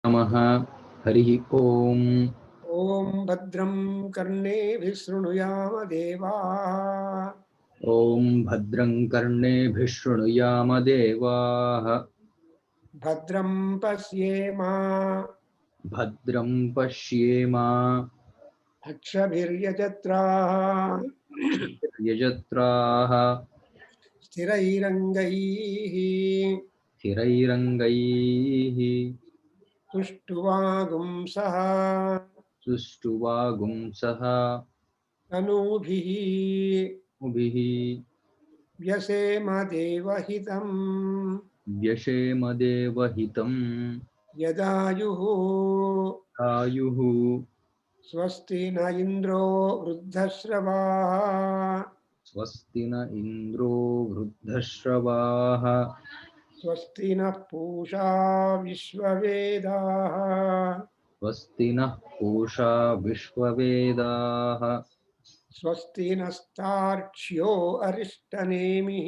नमः। हरिः ओम्। ॐ भद्रं कर्णेभिः शृणुयाम देवाः। ॐ भद्रं कर्णेभिः शृणुयाम देवाः। भद्रं पश्येम भद्रं पश्येम अक्षभिर्यजत्राः यजत्राः स्थिरैरङ्गैः स्थिरैरङ्गैः तुष्टुवागुंसः सुष्ठुवागुंसः तनूभिः मुभिः व्यसेम देवहितम् व्यशेम देवहितं। यदायुः आयुः स्वस्ति न इन्द्रो वृद्धश्रवाः स्वस्ति न इन्द्रो वृद्धश्रवाः स्वस्ति नः पूषा विश्ववेदाः स्वस्ति नः पूषा विश्ववेदाः स्वस्ति नस्तार्क्ष्यो अरिष्टनेमिः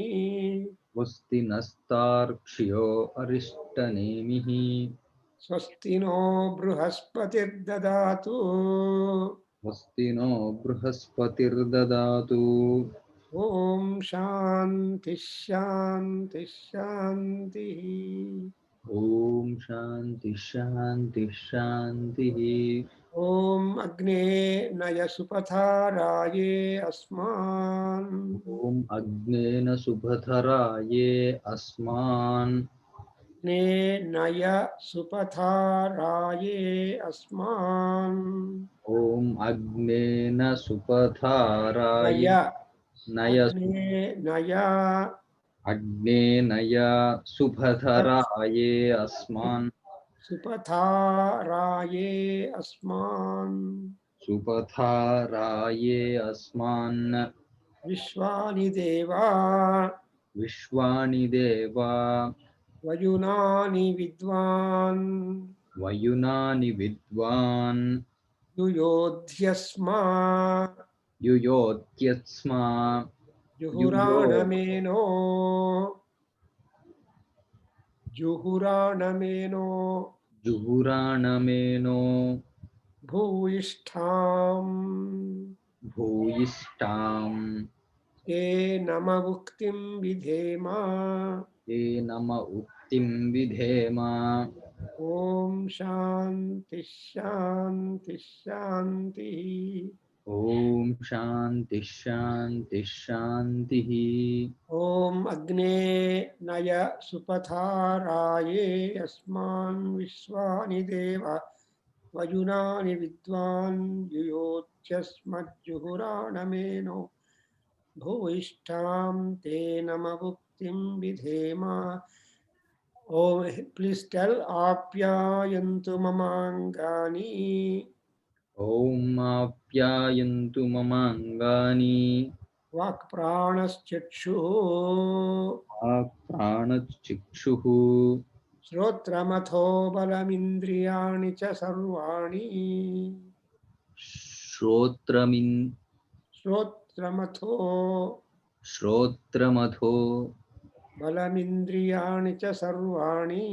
स्वस्ति नस्तार्क्ष्यो अरिष्टनेमिः स्वस्ति नो बृहस्पतिर्ददातु स्वस्ति नो बृहस्पतिर्ददातु। ॐ शान्ति शान्ति शान्तिः। ॐ शान्ति शान्ति शान्तिः। ॐ अग्ने नय सुपथाराये अस्मान् ॐ अग्नेन सुभधराये अस्मान्। ने नय सुपथाराये अस्मान् ॐ अग्नेन सुपथाराय नय नय अग्ने नय अग्नेनय सुभधराये अस्मान्। सुपथाराये अस्मान् सुपथाराये अस्मान्। विश्वानि देवा विश्वानि देवा वयुनानि विद्वान् वयुनानि विद्वान् युयोध्यस्मा युयोत्यस्मा जुहुराणमेनो जुहुराणमेनो जुहुराणमेनो भूयिष्ठाम् भूयिष्ठाम् ते नमवुक्तिं विधेम ते नम उक्तिं विधेम। ॐ शान्ति शान्ति शान्तिः। ॐ शान्ति शान्ति शान्तिः। ॐ अग्ने नय सुपथाराये अस्मान् विश्वानि देव वयुनानि विद्वान् युयोत्यस्मज्जुहुराणमेनो भूयिष्ठां ते नमवुक्तिं विधेम। Oh, please tell आप्यायन्तु ममाङ्गानि ॐ आप्यायन्तु ममाङ्गानि। वाक्प्राणश्चक्षुः प्राणश्चक्षुः श्रोत्रमथो बलमिन्द्रियाणि च सर्वाणि श्रोत्रमिन् श्रोत्रमथो श्रोत्रमथो बलमिन्द्रियाणि च सर्वाणि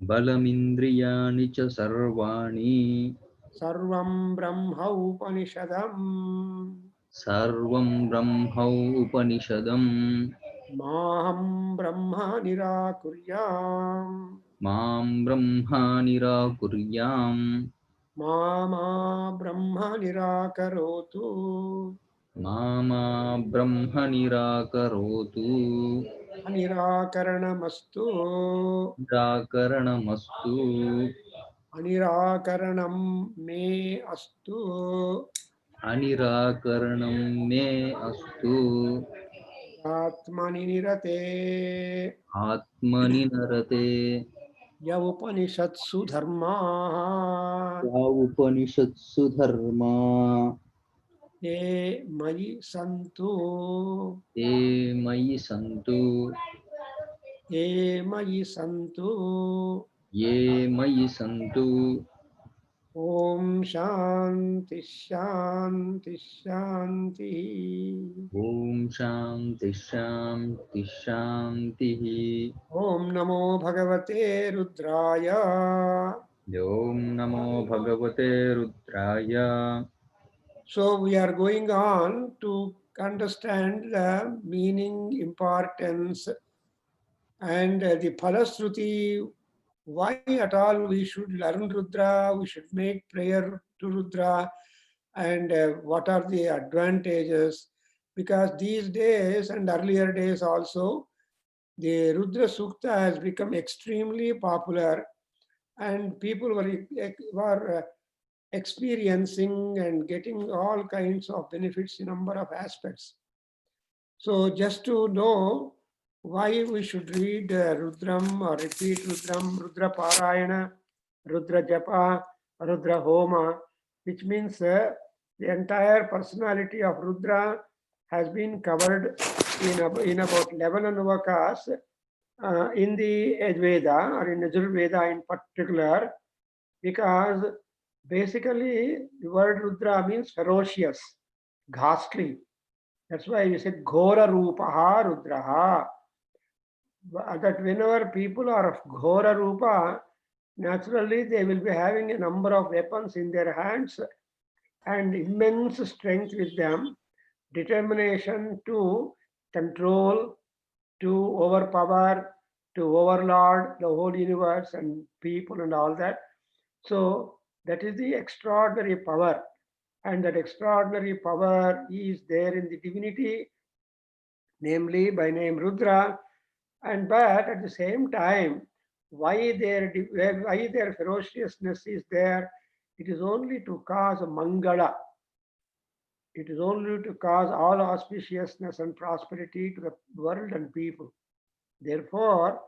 बलमिन्द्रियाणि च सर्वाणि। सर्वं ब्रह्म उपनिषदम् सर्वं ब्रह्मोपनिषदम्। माहं ब्रह्म निराकुर्याम् मां ब्रह्मा निराकुर्याम्। मा ब्रह्म निराकरोतु मा ब्रह्म निराकरोतु। अनिराकरणमस्तु निराकरणमस्तु। अनिराकरणं मे अस्तु अनिराकरणं मे अस्तु। आत्मनि निरते आत्मनि नरते। य उपनिषत्सु धर्माः या उपनिषत्सु धर्मा ते मयि सन्तु ते मयि सन्तु। ते मयि सन्तु। ये मयि सन्तु। ॐ शान्ति शान्ति शान्तिः। ॐ शान्ति शान्ति शान्तिः। ॐ नमो भगवते रुद्राय Om Namo Bhagavate Rudraya. So we are going on to understand the meaning, importance, and the Phalashruti, why at all we should learn Rudra, we should make prayer to Rudra, and what are the advantages. Because these days and earlier days also, the Rudra Sukta has become extremely popular, and people were experiencing and getting all kinds of benefits in number of aspects. So just to know why we should read Rudram or repeat Rudram, Rudra Parayana, Rudra Japa, Rudra Homa, which means the entire personality of Rudra has been covered in about 11 Anuvakas in the Veda or in Yajur Veda in particular, because basically the word Rudra means ferocious, ghastly. That's why we said Ghora Rupaha Rudraha. That whenever people are of Ghora Rupa, naturally they will be having a number of weapons in their hands and immense strength with them, determination to control, to overpower, to overlord the whole universe and people and all that. So that is the extraordinary power. And that extraordinary power is there in the divinity, namely by name Rudra. And but at the same time, why their ferociousness is there? It is only to cause Mangala. It is only to cause all auspiciousness and prosperity to the world and people. Therefore,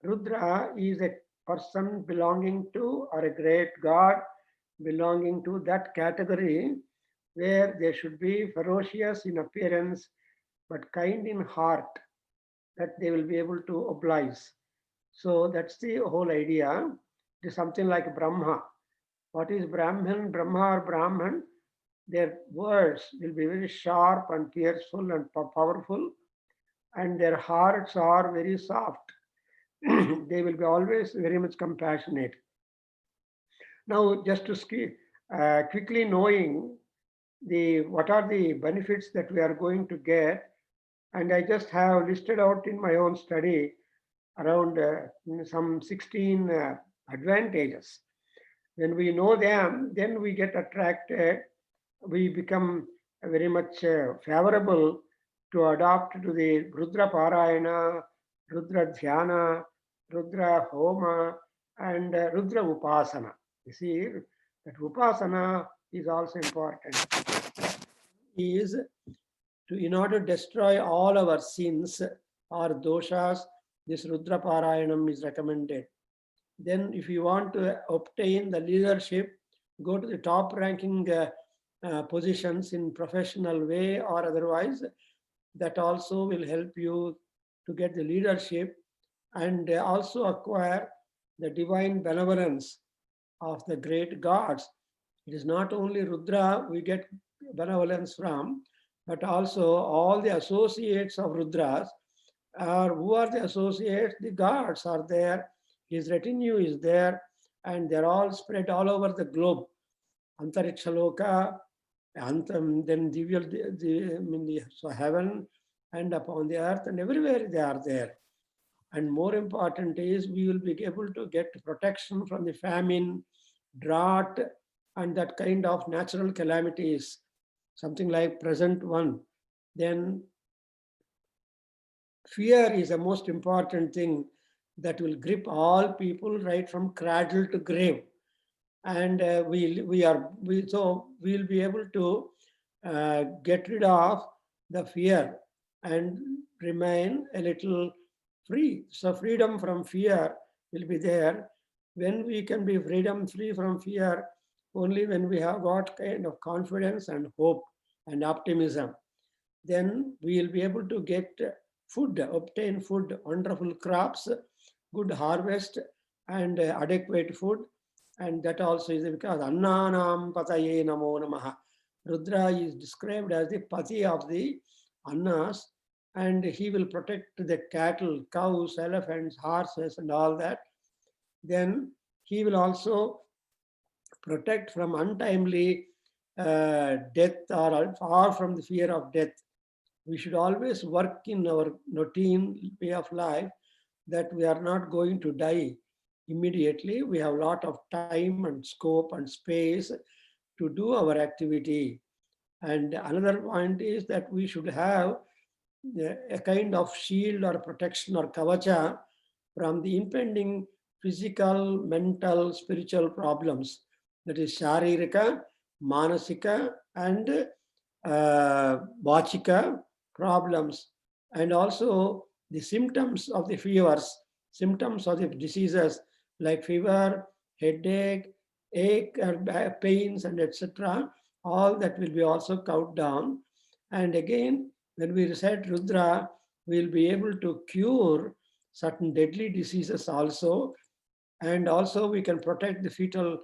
Rudra is a person belonging to or a great god belonging to that category where they should be ferocious in appearance but kind in heart, that they will be able to oblige. So that's the whole idea. It is something like Brahma. What is Brahman, Brahma or Brahman? Their words will be very sharp and pierceful and powerful, and their hearts are very soft. They will be always very much compassionate. Now, just to quickly knowing the what are the benefits that we are going to get, and I just have listed out in my own study around some 16 advantages. When we know them, then we get attracted, we become very much favorable to adopt to the Rudra Parayana, Rudra Dhyana, Rudra Homa, and Rudra Upasana. You see, that Upasana is also important. Is to, in order to destroy all our sins or doshas, this Rudra Parayanam is recommended. Then if you want to obtain the leadership, go to the top ranking positions in professional way or otherwise, that also will help you to get the leadership and also acquire the divine benevolence of the great gods. It is not only Rudra we get benevolence from, but also all the associates of Rudras. Who are the associates? The gods are there, his retinue is there, and they're all spread all over the globe. Antarikshaloka, then the heaven and upon the earth, and everywhere they are there. And more important is we will be able to get protection from the famine, drought, and that kind of natural calamities, something like present one. Then fear is the most important thing that will grip all people right from cradle to grave. And so we'll be able to get rid of the fear and remain a little free. So freedom from fear will be there. When we can be free from fear, only when we have got kind of confidence and hope and optimism. Then we will be able to get food, obtain food, wonderful crops, good harvest, and adequate food. And that also is because Annanam Pataye Namo Namaha. Rudra is described as the Pati of the Annas, and he will protect the cattle, cows, elephants, horses, and all that. Then he will also protect from untimely death or from the fear of death. We should always work in our routine way of life that we are not going to die immediately. We have a lot of time and scope and space to do our activity. And another point is that we should have a kind of shield or protection or kavacha from the impending physical, mental, spiritual problems. That is sharirika, manasika, and vachika problems, and also the symptoms of the fevers, symptoms of the diseases like fever, headache, ache, and pains, and etc. All that will be also cut down. And again, when we recite Rudra, we will be able to cure certain deadly diseases also. And also we can protect the fetal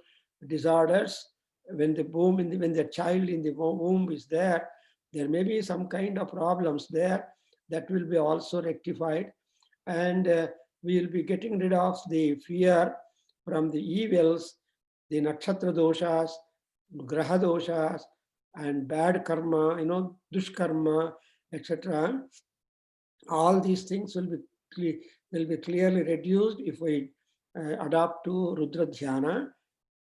disorders. When the womb, when the child in the womb is there, there may be some kind of problems there that will be also rectified. And we will be getting rid of the fear from the evils, the nakshatra doshas, graha doshas, and bad karma, dushkarma, etc. All these things will be clearly reduced if we adopt to Rudra Dhyana.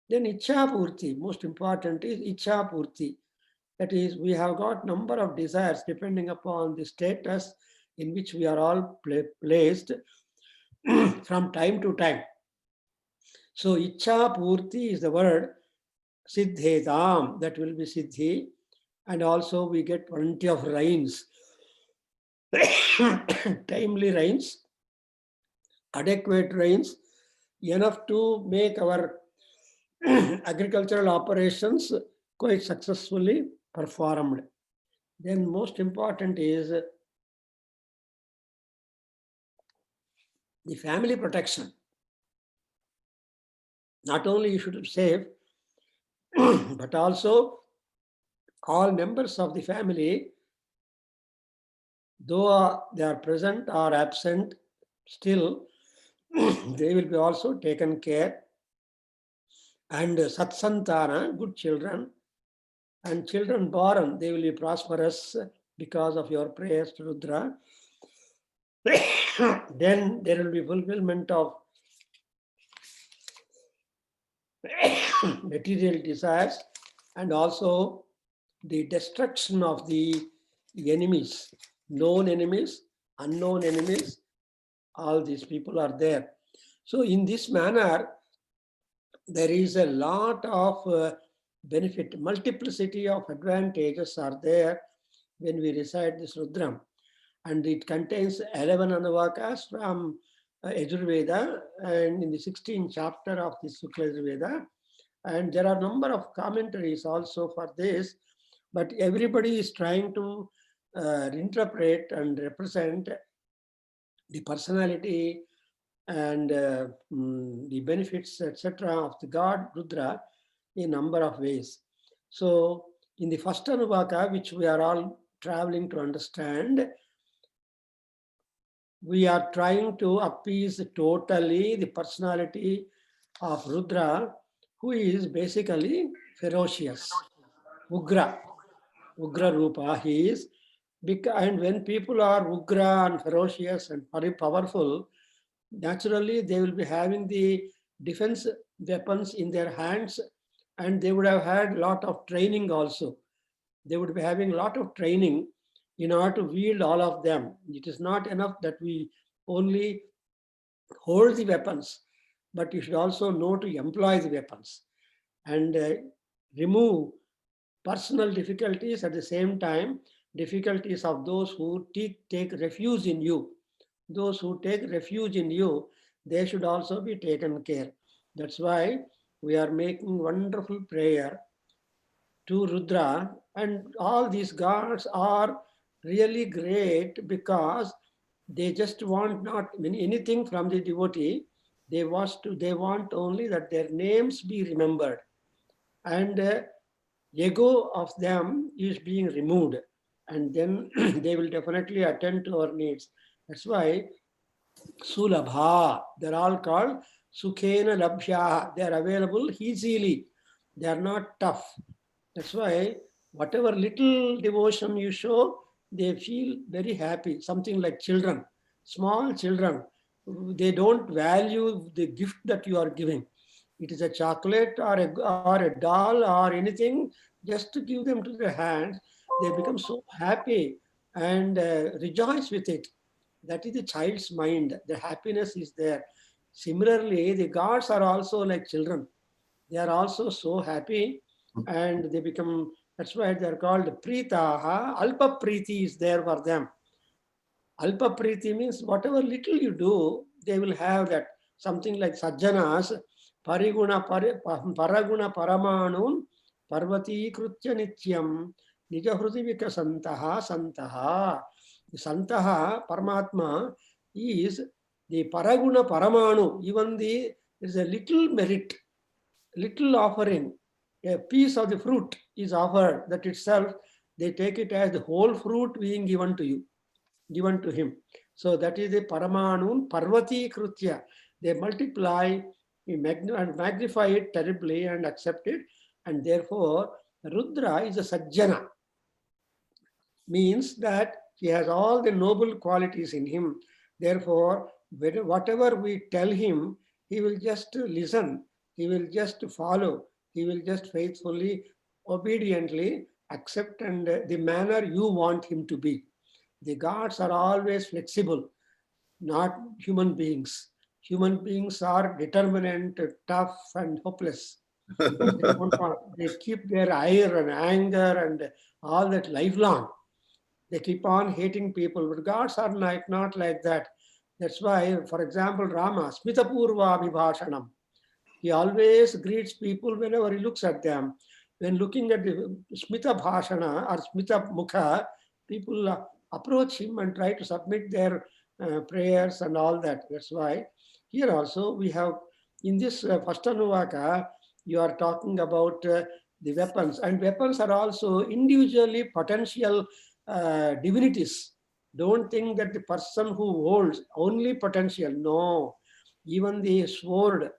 Then Ichha Purti, most important is Ichha Purti. That is, we have got number of desires depending upon the status in which we are all placed from time to time. So Ichha Purti is the word Siddhetam, that will be Siddhi. And also we get plenty of rains, timely rains, adequate rains, enough to make our agricultural operations quite successfully performed. Then most important is the family protection. Not only you should save, but also all members of the family, though they are present or absent, still they will be also taken care. And satsantana, good children, and children born, they will be prosperous because of your prayers to Rudra. Then there will be fulfillment of material desires, and also the destruction of the enemies, known enemies, unknown enemies, all these people are there. So in this manner, there is a lot of benefit, multiplicity of advantages are there when we recite this Rudram. And it contains 11 Anuvakas from Yajurveda, and in the 16th chapter of the Sukla Yajurveda. And there are a number of commentaries also for this, but everybody is trying to interpret and represent the personality and the benefits, etc., of the god Rudra in a number of ways. So in the first Anuvaka, which we are all traveling to understand, we are trying to appease totally the personality of Rudra, who is basically ferocious, Ugra Rupa. He is, and when people are Ugra and ferocious and very powerful, naturally they will be having the defense weapons in their hands, and they would have had a lot of training also. They would be having a lot of training in order to wield all of them. It is not enough that we only hold the weapons, but you should also know to employ the weapons and remove personal difficulties, at the same time difficulties of those who take refuge in you. Those who take refuge in you, they should also be taken care. That's why we are making wonderful prayer to Rudra, and all these gods are really great because they just want not anything from the devotee. They want only that their names be remembered, and ego of them is being removed, and then they will definitely attend to our needs. That's why Sulabha, they're all called Sukhena Labhya. They are available easily. They are not tough. That's why whatever little devotion you show, they feel very happy. Something like children, small children, they don't value the gift that you are giving. It is a chocolate or a doll or anything, just to give them to their hands. They become so happy and rejoice with it. That is the child's mind. The happiness is there. Similarly, the gods are also like children. They are also so happy and they become, that's why they are called Pritaha. Alpa Priti is there for them. Alpa Priti means whatever little you do, they will have that. Something like Sajjanas, Paraguna Paramanun, Parvati Krutya Nityam, Nijahrudi Vikasantaha Santaha. The Santaha, Paramatma, is the Paraguna Paramanu, even the, there is a little merit, little offering, a piece of the fruit is offered, that itself, they take it as the whole fruit being given to you, given to him. So that is the Paramanun Parvati Krutya. They multiply, and magnify it terribly and accept it. And therefore, Rudra is a Sajjana, means that he has all the noble qualities in him. Therefore, whatever we tell him, he will just listen, he will just follow, he will just faithfully, obediently accept and the manner you want him to be. The gods are always flexible, not human beings. Human beings are determinant, tough, and hopeless. They keep their ire and anger and all that lifelong. They keep on hating people, but gods are not like that. That's why, for example, Rama, Smitapurva Vibhashanam. He always greets people whenever he looks at them. When looking at the Smita Bhashana or Smita Mukha, people approach him and try to submit their prayers and all that. That's why here also we have, in this first Anuvaka, you are talking about the weapons, and weapons are also individually potential divinities. Don't think that the person who holds only potential. No, even the sword.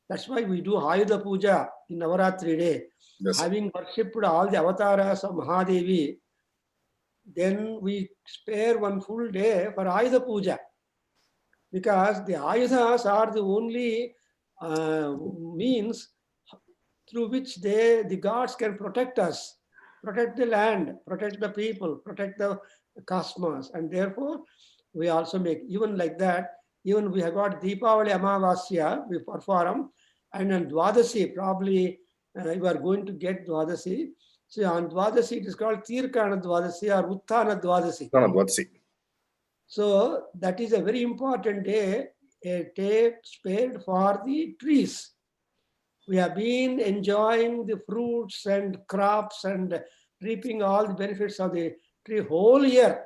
That's why we do Ayudha Puja in Navaratri day. Yes, sir. Having worshipped all the avatars of Mahadevi, then we spare one full day for Ayudha Puja, because the Ayudhas are the only means through which the gods can protect us, protect the land, protect the people, protect the cosmos. And therefore, we also make, even like that, even we have got Deepavali Amavasya, we perform, and on Dwadasi, probably you are going to get Dwadasi. So on Dwadasi, it is called Tirkana Dwadasi or Utthana Dwadasi. No, what's it? So that is a very important day, a day spared for the trees. We have been enjoying the fruits and crops and reaping all the benefits of the tree whole year.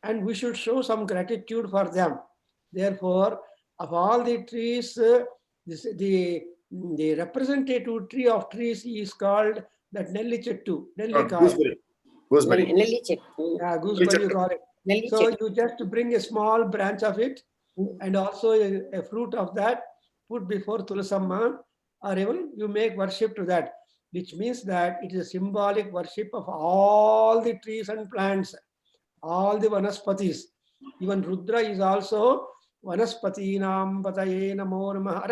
And we should show some gratitude for them. Therefore, of all the trees, the representative tree of trees is called that Nelli Chettu, Nelli Kaya. Gooseberry. Gooseberry. Nelly check. Yeah, gooseberry you call it. Nelly So check. you just bring a small branch of it and also a fruit of that, put before Tulasamma, or even you make worship to that, which means that it is a symbolic worship of all the trees and plants, all the vanaspatis. Even Rudra is also Vanaspatinam Pataye Namo Namah,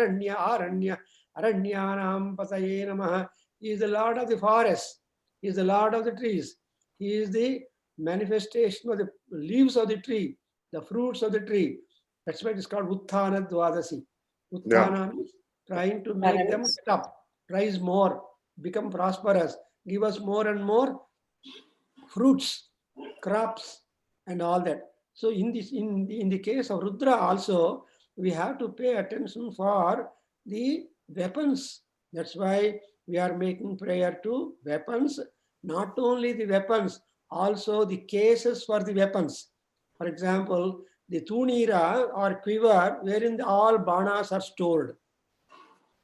Aranyanam Pataye Namah. He is the Lord of the forest, he is the Lord of the trees, he is the manifestation of the leaves of the tree, the fruits of the tree. That's why it is called Utthana Dwadasi. Utthana means trying to make them stop, rise more, become prosperous, give us more and more fruits, crops, and all that. So in the case of Rudra also, we have to pay attention for the weapons. That's why we are making prayer to weapons, not only the weapons, also the cases for the weapons. For example, the tunira or quiver wherein all banas are stored.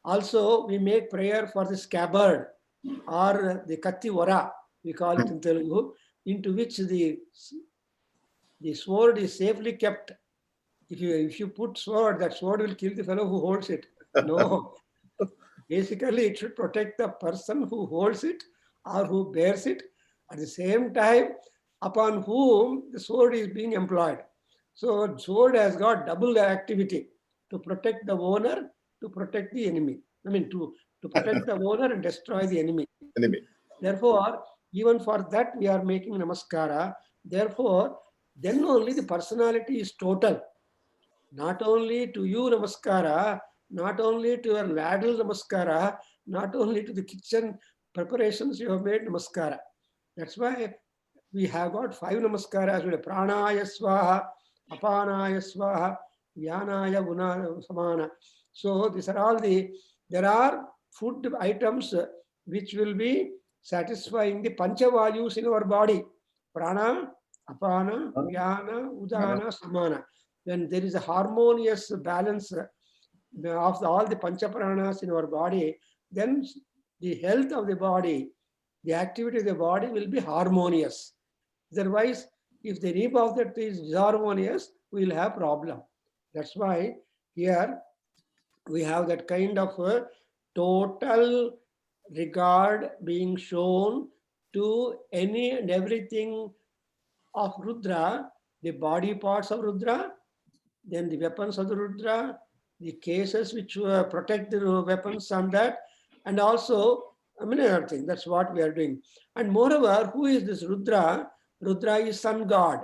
Also, we make prayer for the scabbard or the kattivara, we call it in Telugu, into which the sword is safely kept. If you put sword, that sword will kill the fellow who holds it. No. Basically, it should protect the person who holds it or who bears it, at the same time upon whom the sword is being employed. So sword has got double activity, to protect the owner, to protect the enemy. I mean, to protect the owner and destroy the enemy. Enemy. Therefore, even for that we are making namaskara. Therefore, then only the personality is total. Not only to you namaskara, not only to your ladle namaskara, not only to the kitchen preparations you have made namaskara. That's why we have got 5 namaskaras with pranaya swaha, apanaya swaha, vyanaya guna samana. So these are all there are food items which will be satisfying the pancha values in our body. Prana, apana, vyana, udana, samana. When there is a harmonious balance of all the pancha pranas in our body, then the health of the body, the activity of the body will be harmonious. Otherwise, if the name of that is disharmonious, we will have problem. That's why here we have that kind of a total regard being shown to any and everything of Rudra, the body parts of Rudra, then the weapons of the Rudra, the cases which protect the weapons and that, and also many other things. That's what we are doing. And moreover, who is this Rudra? Rudra is sun god.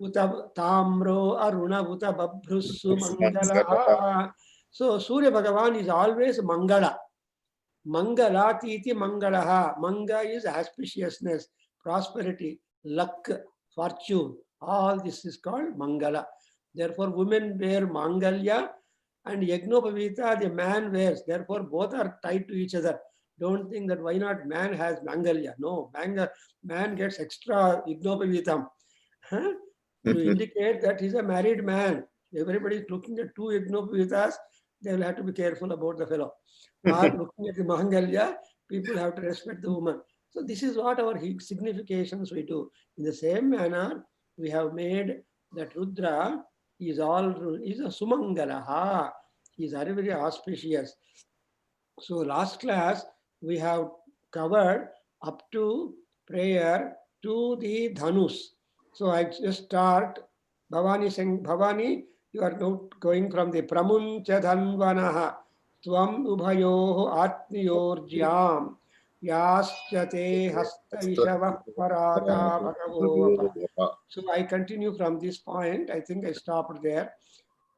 Uta tamro aruna uta babhrusu mangala. So Surya Bhagavan is always Mangala. Mangala titi mangalaha. Manga is auspiciousness, prosperity, luck, fortune. All this is called Mangala. Therefore, women wear Mangalya and Yagnopavita, the man wears. Therefore, both are tied to each other. Don't think that why not man has Mangalya. No, man gets extra Yagnopavitam. Huh? To indicate that he's a married man. Everybody is looking at 2 Yagnopavitas, they will have to be careful about the fellow. Or looking at the Mangalya, people have to respect the woman. So this is what our significations we do. In the same manner, we have made that Rudra is a Sumangalaha. He is very, very auspicious. So last class, we have covered up to prayer to the Dhanus. So I just start, Bhavani saying, Bhavani, you are now going from the Pramuncha Dhanvanaha, Tvam Ubhayoho Atmiyorjyam, Yaschate Hasta Ishavah Parata Bhagavova. So I continue from this point. I think I stopped there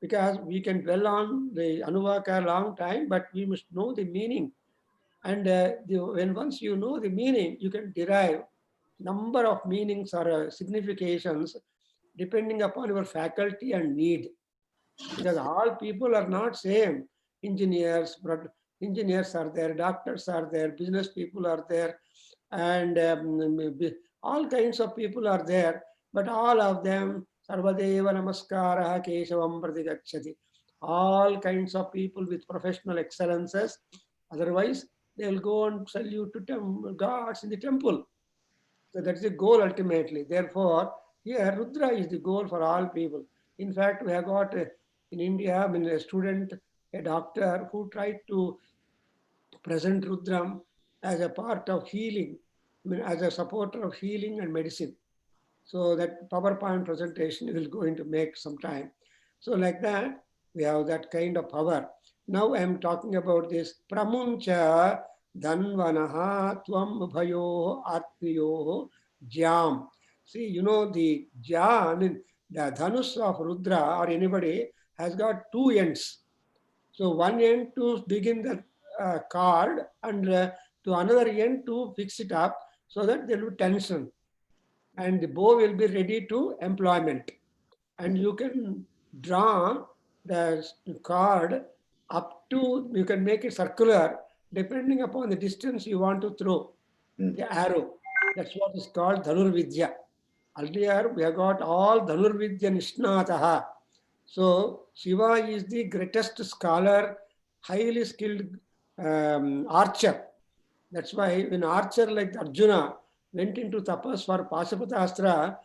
because we can dwell on the Anuvaka a long time, but we must know the meaning. And when once you know the meaning, you can derive number of meanings or significations depending upon your faculty and need. Because all people are not same. Engineers are there, doctors are there, business people are there, and all kinds of people are there. But all of them, Sarvadeva Namaskara Keshavam Pratigachati. All kinds of people with professional excellences. Otherwise, they will go and salute to gods in the temple. So that's the goal ultimately. Therefore, here Rudra is the goal for all people. In fact, we have got in India, I mean, a student, a doctor who tried to present Rudram as a part of healing, I mean, as a supporter of healing and medicine. So that PowerPoint presentation will going to make some time. So like that, we have that kind of power. Now I am talking about this Pramuncha Dhanvanaha Tvam Bhayo Atmiyo Jam. See, you know the Jam, the Dhanus of Rudra or anybody has got 2 ends. So one end to begin the card and to another end to fix it up so that there will be tension. And the bow will be ready to employment. And you can draw the card up to, you can make it circular depending upon the distance you want to throw the arrow. That's what is called Dhanurvidya. Earlier, we have got all Dhanurvidya Nishnataha. So Shiva is the greatest scholar, highly skilled archer. That's why when archer like Arjuna went into tapas for Pasapata Astra,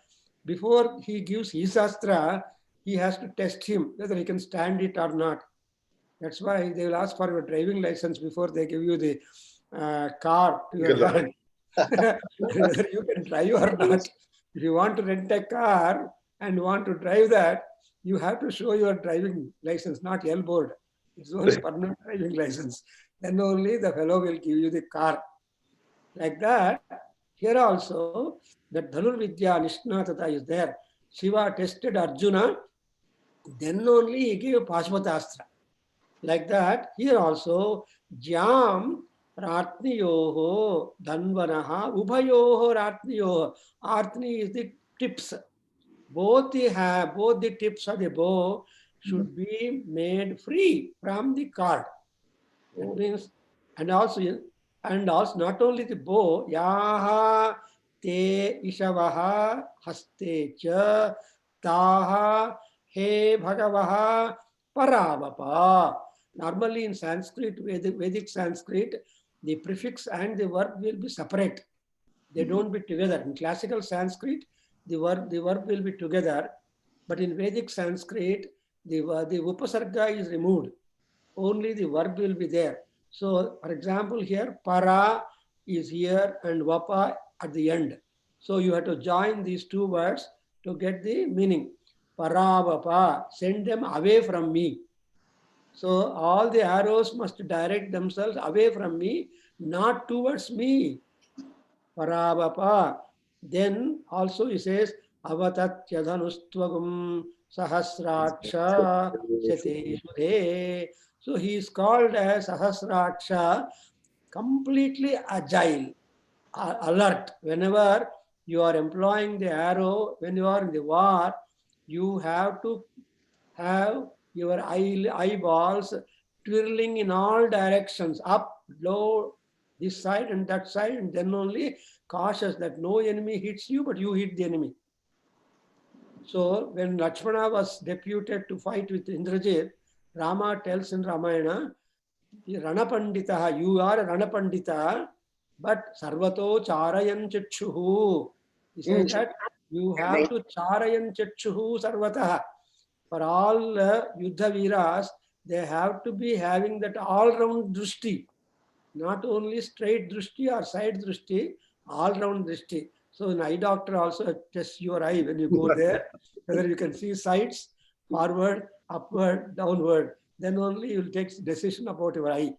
before he gives his astra, he has to test him whether he can stand it or not. That's why they will ask for your driving license before they give you the car to your Good. hand. Whether you can drive or not. If you want to rent a car and want to drive that, you have to show your driving license, not L board. It's only permanent driving license. Then only the fellow will give you the car. Like that, here also, the Dhanurvidya Nishnatata is there. Shiva tested Arjuna, then only he gave Pashpatastra. Like that, here also, Jam Ratniyoho Dhanvanaha Ubhayoho Ratniyoho. Artni is the tips. Both the tips of the bow should be made free from the cord. That means, and also not only the bow, yaha te ishavaha haste cha taha he bhagavaha paravapa. Normally in Sanskrit, Vedic Sanskrit, the prefix and the verb will be separate. They don't be together. In classical Sanskrit, the verb will be together, but in Vedic Sanskrit, the upasarga is removed. Only the verb will be there. So, for example, here para is here and vapa at the end. So you have to join these two words to get the meaning. Paravapa, send them away from me. So all the arrows must direct themselves away from me, not towards me. Paravapa. Then also he says, Avatatyadanustvagum sahasraksha sete sudhe. So he is called as Sahasraksha, completely agile, alert. Whenever you are employing the arrow, when you are in the war, you have to have your eyeballs twirling in all directions, up, low, this side and that side, and then only cautious that no enemy hits you, but you hit the enemy. So when Lakshmana was deputed to fight with Indrajit, Rama tells in Ramayana, Ranapandita, you are a Ranapandita, but Sarvato Charayan Chakshuhu. He says that you have to Charayan Chakshuhu Sarvataha. For all Yuddha Viras, they have to be having that all-round drishti, not only straight drishti or side drishti, all-round drishti. So an eye doctor also tests your eye when you go there, whether you can see sides, forward, upward, downward. Then only you will take decision about your eye.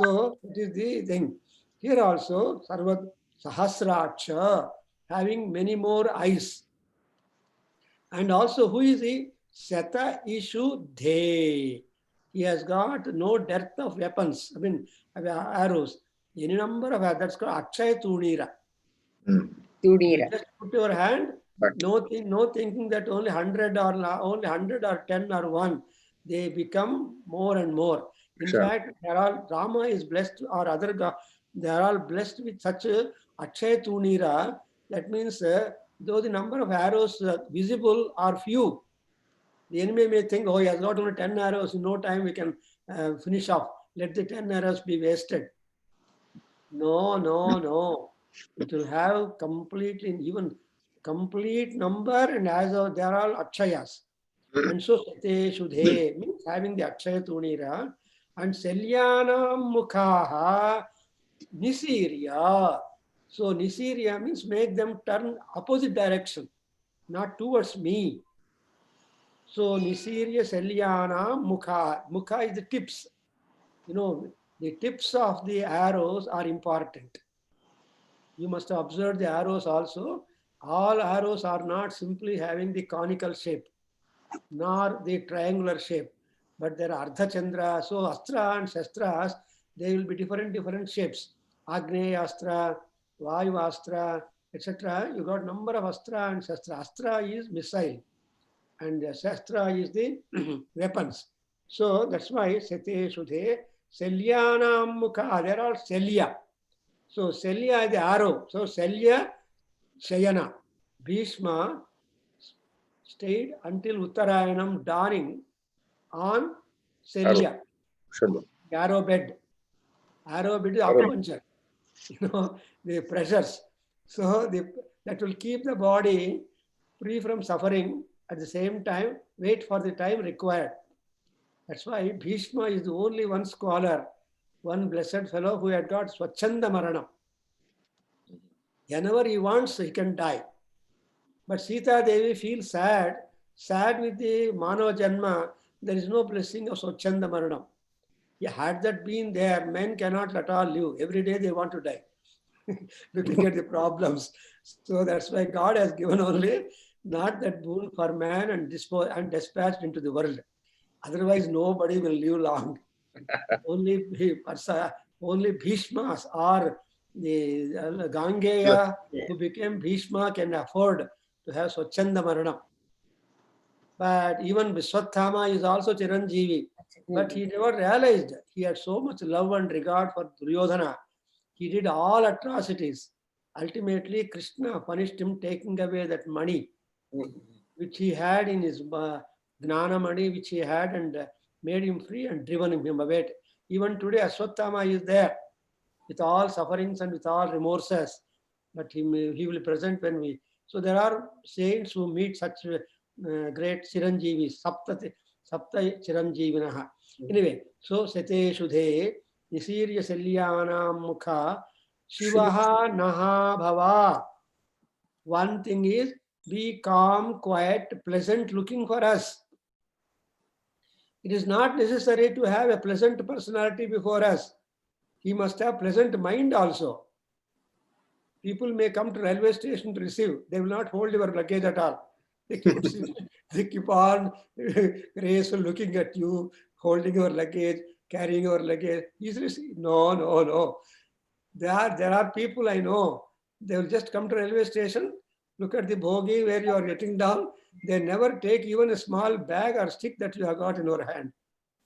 So it is the thing. Here also, Sarvat Sahasraksha, having many more eyes. And also, who is he? Sata Ishu De. He has got no dearth of weapons, I mean, arrows. Any number of that's called Akshay Tunira. Tudira. Just put your hand, But no thinking that only 100 or 10 or 1. They become more and more. In Sure. fact, Rama is blessed, or other they are all blessed with such a Akshay Tunira. That means, though the number of arrows visible are few, the enemy may think, oh, he has got only 10 arrows, in no time we can finish off. Let the 10 arrows be wasted. No. It will have completely, even complete number, and as they are all Akshayas. And so Sate Shudhe means having the Akshaya Tunira, and Selyanam Mukhaha Nisirya. So Nisirya means make them turn opposite direction, not towards me. So Nisirya Selyana Mukha. Mukha is the tips. You know, the tips of the arrows are important. You must observe the arrows also. All arrows are not simply having the conical shape, nor the triangular shape, but there are Ardha Chandra. So Astra and Shastras, they will be different shapes. Agneya Astra, Vayu Astra, etc. You got number of Astra and Shastra. Astra is missile, and Shastra is the weapons. So that's why Sete Sudhe, Selyanam Mukha, they are all Selya. So Selya is the arrow. So Selya Shayana. Bhishma stayed until Uttarayanam dawning on Selya, Sure. arrow bed. Arrow bed is acupuncture. You know, the pressures. So that will keep the body free from suffering, at the same time wait for the time required. That's why Bhishma is the only one scholar, one blessed fellow who had got Swachanda Maranam. Whenever he wants, he can die. But Sita Devi feels sad with the Manava Janma. There is no blessing of Swachanda Maranam. Had that been there, men cannot at all live. Every day they want to die. Looking at the problems. So that's why God has given only not that boon for man and dispatched into the world. Otherwise, nobody will live long. Only Bhishmas or the Gangeya who became Bhishma can afford to have Swachanda Maranam. But even Vishwathama is also Chiranjeevi. But he never realized he had so much love and regard for Duryodhana. He did all atrocities. Ultimately, Krishna punished him, taking away that money which he had in his Gnana money, which he had, and made him free and driven him away. Even today, Ashwatthama is there with all sufferings and with all remorses, but he will present when we. So there are saints who meet such great Chiranjeevis, Sapta Chiranjeevinaha. Anyway, so Sete Shudhe, Nisirya Selyanam Mukha, Shivaha Naha Bhava. One thing is, be calm, quiet, pleasant looking for us. It is not necessary to have a pleasant personality before us. He must have pleasant mind also. People may come to railway station to receive. They will not hold your luggage at all. They keep on graceful looking at you, holding your luggage, carrying your luggage. No. There are people I know. They will just come to railway station, look at the bogie where you are getting down. They never take even a small bag or stick that you have got in your hand.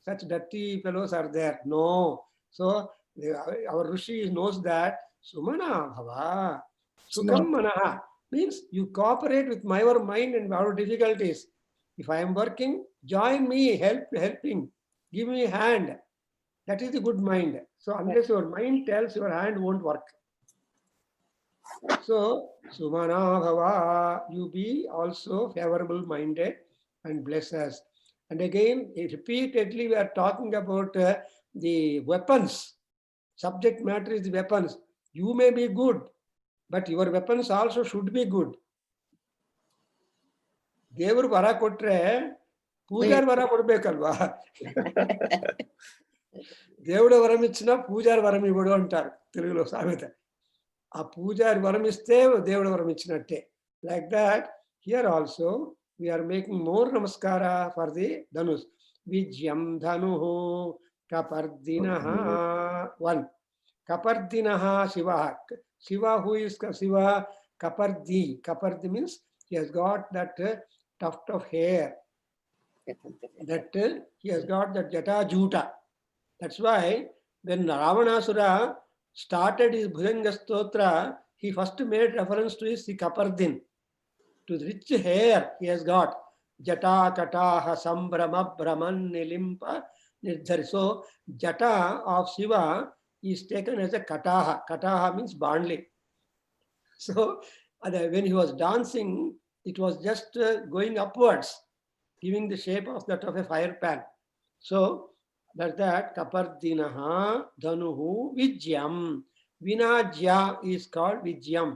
Such dirty fellows are there. No. So our Rishi knows that Sumana Bhava, Sukham Manaha means you cooperate with my mind and our difficulties. If I am working, join me, helping, give me a hand. That is the good mind. So unless your mind tells, your hand won't work. So, Sumana Bhava, you be also favorable minded and bless us. And again, repeatedly we are talking about the weapons. Subject matter is the weapons. You may be good, but your weapons also should be good. ದೇವರು ವರ ಕೊಟ್ರೆ ಪೂಜಾರ್ ವರ ಕೊಡ್ಬೇಕಲ್ವಾ దేవుడు వరం ఇచ్చినా పూజారి వరం ఇవ్వడు అంటారు తెలుగులో సామెత ఆ పూజారి వరం ఇస్తే దేవుడు వరం ఇచ్చినట్టే like that here also we're making more నమస్కార ఫర్ ది ధనుష్ విజయం ధను కపర్దినః వన్ కపర్దినః శివ శివ హూ ఇస్ శివ కపర్ది means he has got that tuft of hair, that he has got that jata juta. That's why when Ravanasura started his Bhujanga Stotra, he first made reference to his Kapardin, to the rich hair he has got. Jata kataha sambrama brahman nilimpa nirdhari. So jata of Shiva is taken as a kataha. Kataha means barley. So when he was dancing, it was just going upwards, giving the shape of that of a fire pan. So that kapardinaha dhanuhu vijyam. Vinajya is called vijyam.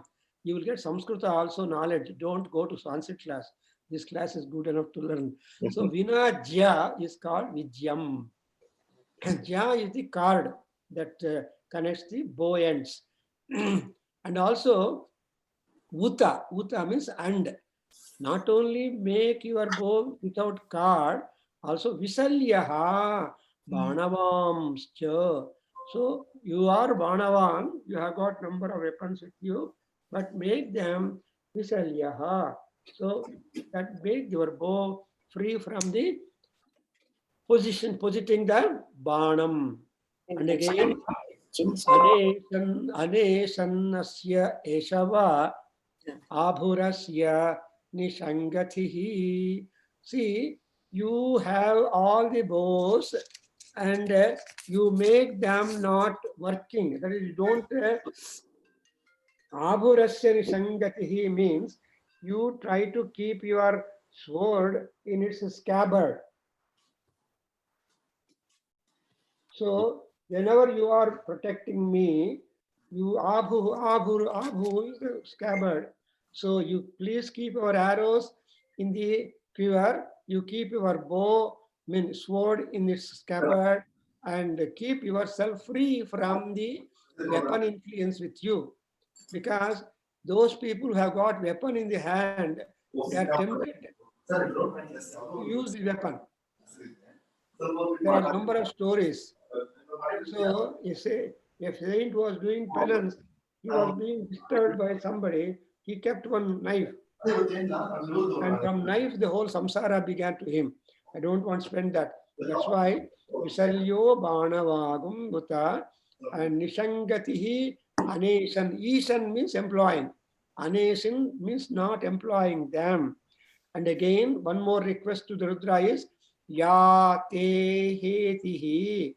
You will get Samskrita also knowledge. Don't go to Sanskrit class. This class is good enough to learn. So vinajya is called vijyam. Jya is the cord that connects the bow ends. And also Uta means and. Not only make your bow without cord, also Visalyaha, Banavamscha. So you are Banavan, you have got number of weapons with you, but make them Visalyaha. So that make your bow free from the positing the Banam. And again, Anesannasya Eshava Abhurasya Nishangatihi. See, you have all the bows and you make them not working. That is, you don't. Abhurasya Nishangatihi means you try to keep your sword in its scabbard. So whenever you are protecting me, you abhu is the scabbard. So you please keep your arrows in the quiver. You keep your bow, sword in its scabbard, and keep yourself free from the weapon influence with you. Because those people who have got weapon in the hand, they are tempted to use the weapon. There are a number of stories. So if a saint was doing penance, he was being disturbed by somebody, he kept one knife. And from knife, the whole samsara began to him. I don't want to spend that. That's why Visalyo Banavagum Buddha and Nishangatihi Aneshan. Ishan means employing. Aneshan means not employing them. And again, one more request to the Rudra is Ya te hetihi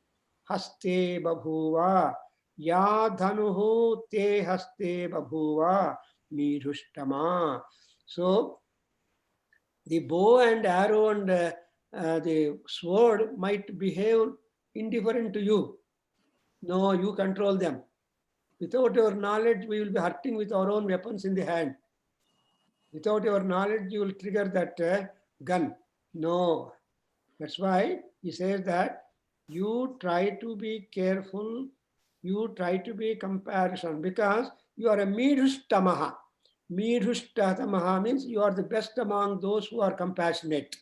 haste babhuva ya dhanuhu te haste babhuva nidhushtama. So the bow and arrow and the sword might behave indifferent to you. No, you control them. Without your knowledge, we will be hurting with our own weapons in the hand. Without your knowledge, you will trigger that gun. No. That's why he says that you try to be careful, you try to be comparison, because you are a midhushtamaha. Midhushtamaha means you are the best among those who are compassionate.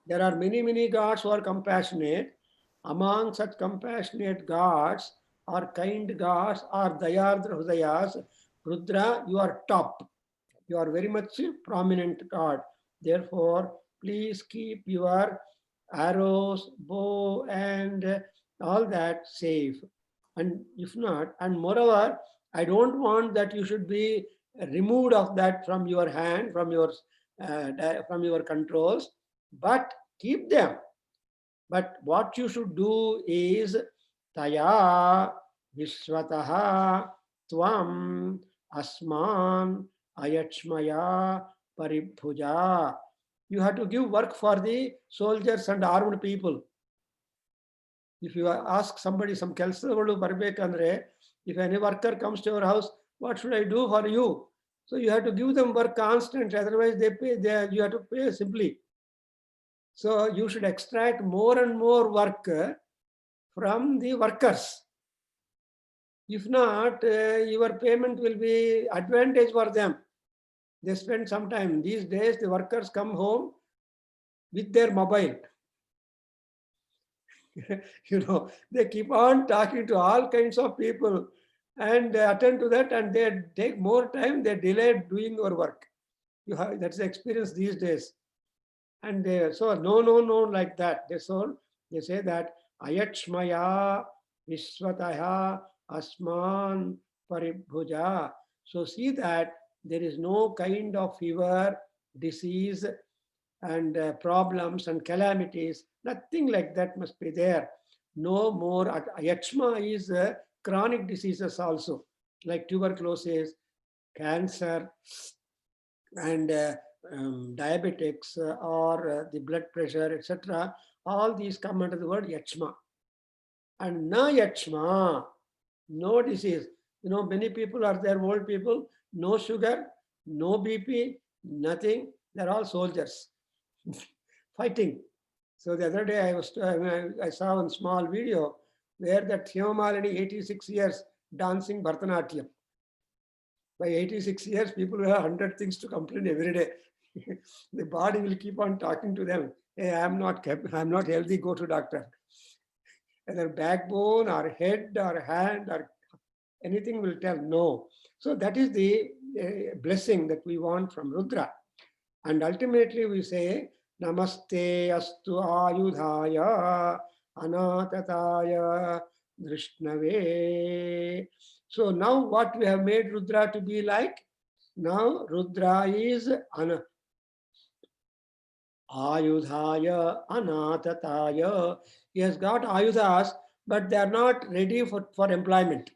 There are many, many gods who are compassionate. Among such compassionate gods or kind gods or Dayardra Hudayas, Rudra, you are top. You are very much prominent god. Therefore, please keep your arrows, bow, and all that safe. And if not, and moreover, I don't want that you should be removed of that from your hand, from your controls, but keep them. But what you should do is Taya Vishwataha Tvam Asman Ayachmaya Paribhuja. You have to give work for the soldiers and armed people. If you ask somebody, some ಕೆಲಸಗಳು ಬರಬೇಕಂದ್ರೆ, if any worker comes to your house, what should I do for you? So you have to give them work constantly, otherwise you have to pay simply. So you should extract more and more work from the workers. If not, your payment will be advantage for them. They spend some time. These days, the workers come home with their mobile. They keep on talking to all kinds of people and they attend to that, and they take more time, they delay doing your work. That's the experience these days. And so no, like that. They say that Ayachmaya Vishwataya Asman Paribhuja. So see that there is no kind of fever, disease, and problems and calamities. Nothing like that must be there. No more. Ayachma is chronic diseases also, like tuberculosis, cancer, and diabetics or the blood pressure, etc. All these come under the word yachma. And na yachma, no disease. Many people are there, old people, no sugar, no BP, nothing. They're all soldiers fighting. So the other day I saw one small video where that Hemamalini, 86 years, dancing Bharatanatyam. By 86 years, people will have 100 things to complain every day. The body will keep on talking to them. Hey, I'm not healthy, go to doctor. Either backbone or head or hand or anything will tell no. So that is the blessing that we want from Rudra. And ultimately we say, Namaste astu ayudhaya anatataya drishnave. So now what we have made Rudra to be like? Now Rudra is ayudhaya anatataya. He has got ayudhas, but they are not ready for employment.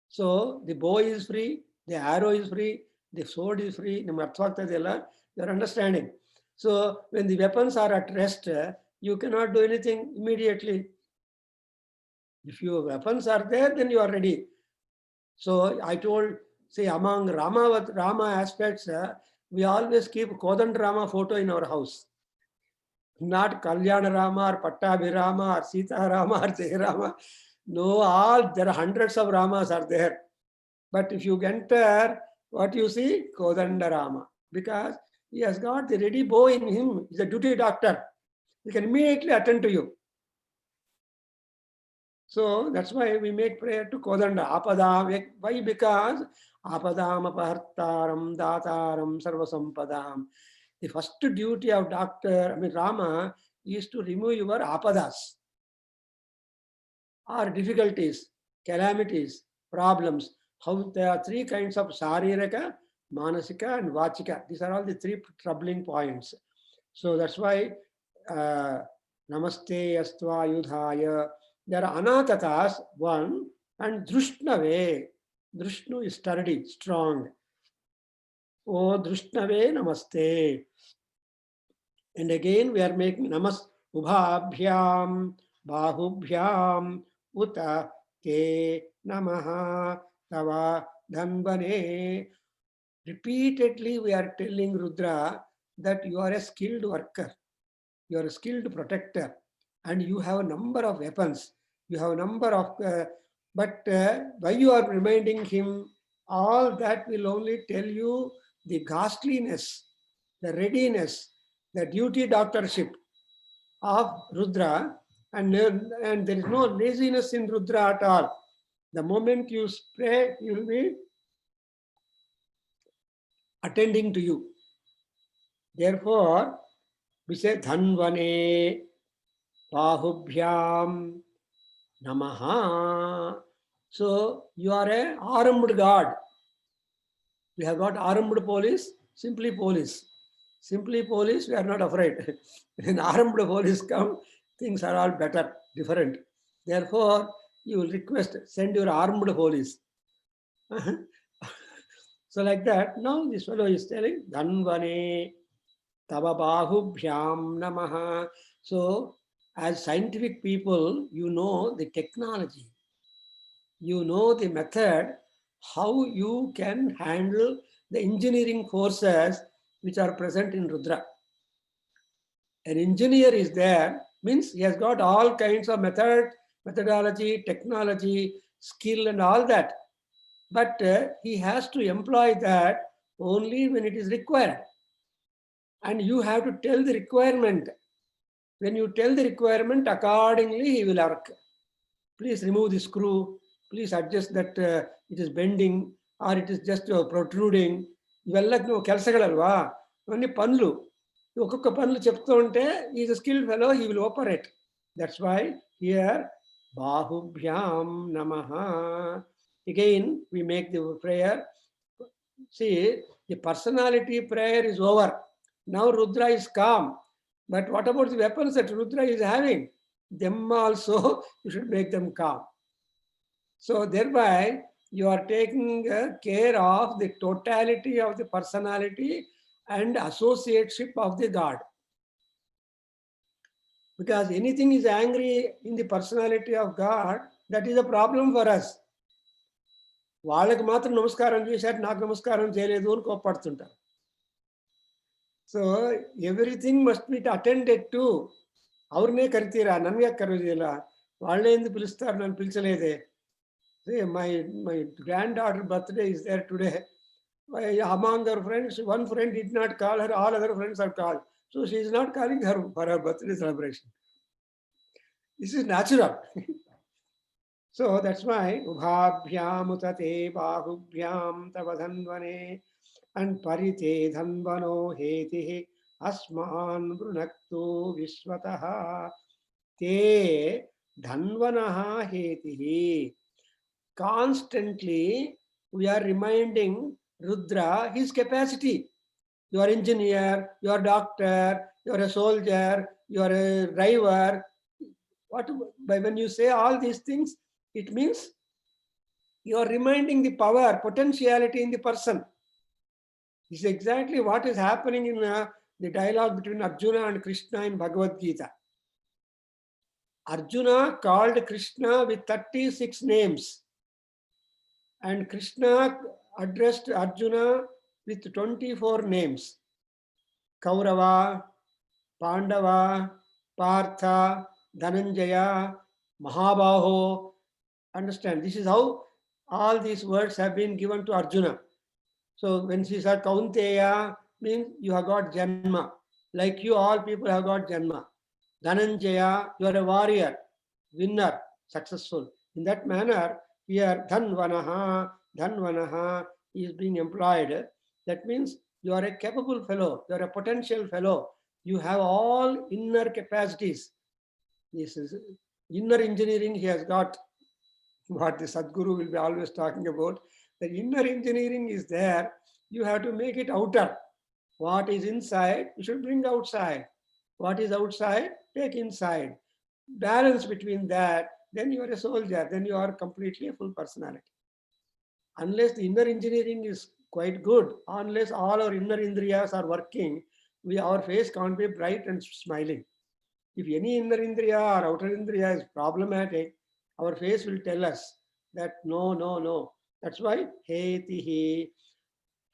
So the bow is free, the arrow is free, the sword is free. You're understanding. So when the weapons are at rest, you cannot do anything immediately. If your weapons are there, then you are ready. So I told, say, among Rama aspects, we always keep Kodandarama photo in our house. Not Kalyana Rama or Pattabhirama or Sita Rama or Jayarama. No, there are hundreds of Ramas are there. But if you enter, what you see? Kodandarama. Because he has got the ready bow in him. He's a duty doctor. He can immediately attend to you. So that's why we make prayer to Kodanda. Apadam. Why? Because Apadam apahartaram dataram sarvasampadam. The first duty of Rama is to remove your apadas or difficulties, calamities, problems. How there are three kinds of sariraka, manasika, and vachika. These are all the three troubling points. So that's why Namaste Astva Yudhaya. There are Anatatas, one, and Drishnave. Drishnu is sturdy, strong. Oh, Drishnave Namaste. And again, we are making Namas Ubhabhyam, Bahubhyam, Uta, Te, Namaha, Tava, Dhanvane. Repeatedly, we are telling Rudra that you are a skilled worker, you are a skilled protector, and you have a number of weapons. You have a number of, but why you are reminding him, all that will only tell you the ghastliness, the readiness, the duty doctorship of Rudra, and there is no laziness in Rudra at all. The moment you pray, he will be attending to you. Therefore, we say Dhanvane Bahubhyam Namaha. So you are a armed god. We have got armed police, simply police. Simply police, we are not afraid. When armed police come, things are all better, different. Therefore, you will request, send your armed police. So like that, now this fellow is telling, Dhanvane Tava Bahubhyam Namaha. So, as scientific people, you know the technology, you know the method, how you can handle the engineering forces which are present in Rudra. An engineer is there, means he has got all kinds of methodology, technology, skill and all that. But he has to employ that only when it is required. And you have to tell the requirement. When you tell the requirement, accordingly he will work. Please remove the screw. Please adjust that it is bending or it is just protruding. ఇవెల్ల ಕೆಲಸಗಳಲ್ವಾ ఇవన్నీ పనులు ఒక్కొక్క పనులు చెప్తూ ఉంటే is a skilled fellow, he will operate. That's why here Bahubhyam Namaha. Again we make the prayer. See, the personality prayer is over. Now Rudra is calm. But what about the weapons that Rudra is having? Them also, you should make them calm. So thereby, you are taking care of the totality of the personality and associateship of the God. Because anything is angry in the personality of God, that is a problem for us. వాళ్ళకి మాత్రం నమస్కారం చేశారు, నాకు నమస్కారం చేయలేదు అని కోప్పడుతుంటారు. So everything must be attended to. ಅವ್ರನ್ನೇ ಕರಿತೀರಾ, ನನ್ಗೆ ಯಾಕೆ ಕರೋದಿಲ್ಲ, వాళ్ళే ఎందుకు పిలుస్తారు, నన్ను పిలిచలేదే. My granddaughter birthday is there today. Among her friends, one friend did not call her, all other friends are called. So she is not calling her for her birthday celebration. This is natural. So that's why Ubhabhyam utate bahubhyam tavadhanvane and parite dhanvano hetihi asman brunaktu visvataha te dhanvanaha hetihi. Constantly we are reminding Rudra his capacity. You are engineer, you are doctor, you are a soldier, you are a driver. When you say all these things, it means you are reminding the power, potentiality in the person. This is exactly what is happening in the dialogue between Arjuna and Krishna in Bhagavad Gita. Arjuna called Krishna with 36 names. And Krishna addressed Arjuna with 24 names. Kaurava, Pandava, Partha, Dhananjaya, Mahabaho. Understand, this is how all these words have been given to Arjuna. So when she said Kaunteya, means you have got Janma. Like you, all people have got Janma. Dhananjaya, you are a warrior, winner, successful. In that manner, here Dhanvanaha is being employed. That means you are a capable fellow, you are a potential fellow. You have all inner capacities. This is inner engineering he has got, what the Sadguru will be always talking about. The inner engineering is there. You have to make it outer. What is inside, you should bring outside. What is outside, take inside. Balance between that, then you are a soldier, then you are completely a full personality. Unless the inner engineering is quite good, unless all our inner indriyas are working, our face can't be bright and smiling. If any inner indriya or outer indriya is problematic, our face will tell us that no, no, no. That's why hetihi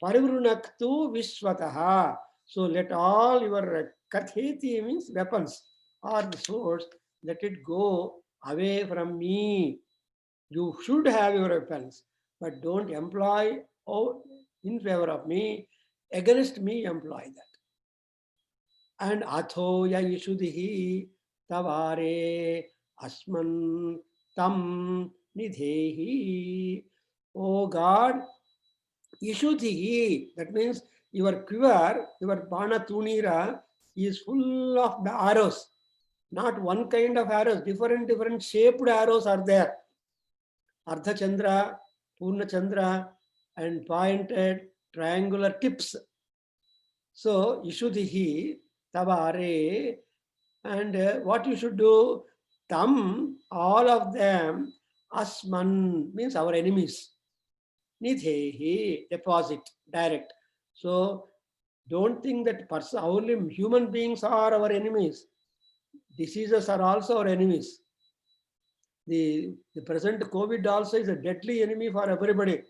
parivrunaktu vishwataha. So let all your katheti means weapons or the swords, let it go away from me. You should have your weapons, but don't employ in favor of me. Against me, employ that. And atho ya yishudhi tavare asman tam nidhehi. Oh God, yishudhi, that means your quiver, your bana tunira is full of the arrows. Not one kind of arrows, different shaped arrows are there. Ardha Chandra, Purna Chandra, and pointed triangular tips. So, Ishudhihi, Tavare, and what you should do, Tam, all of them, Asman, means our enemies. Nidhehi, deposit, direct. So, don't think that only human beings are our enemies. Diseases are also our enemies. The present COVID also is a deadly enemy for everybody.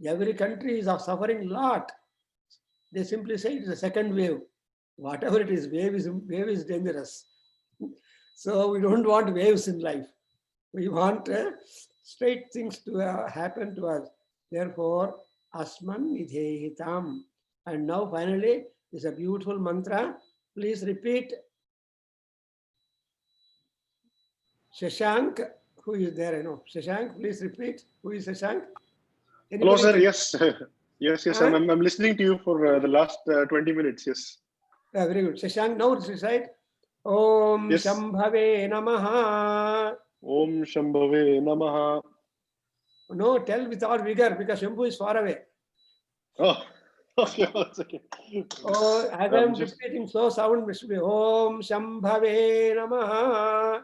Every country is suffering a lot. They simply say it's a second wave. Whatever it is, wave is dangerous. So we don't want waves in life. We want straight things to happen to us. Therefore, Asman Nidhehitam. And now finally, is a beautiful mantra. Please repeat. Shashank, who is there? I know. Shashank, please repeat. Who is Shashank? Hello, Anybody sir. can- Yes. Yes. I'm listening to you for the last 20 minutes. Yes. Very good. Shashank, now recite. Om Yes. Shambhave Namaha. Om Shambhave Namaha. No, tell with all vigor because Shambhu is far away. Oh, okay. Okay. Oh, as I am repeating, so sound must be Om Shambhave Namaha.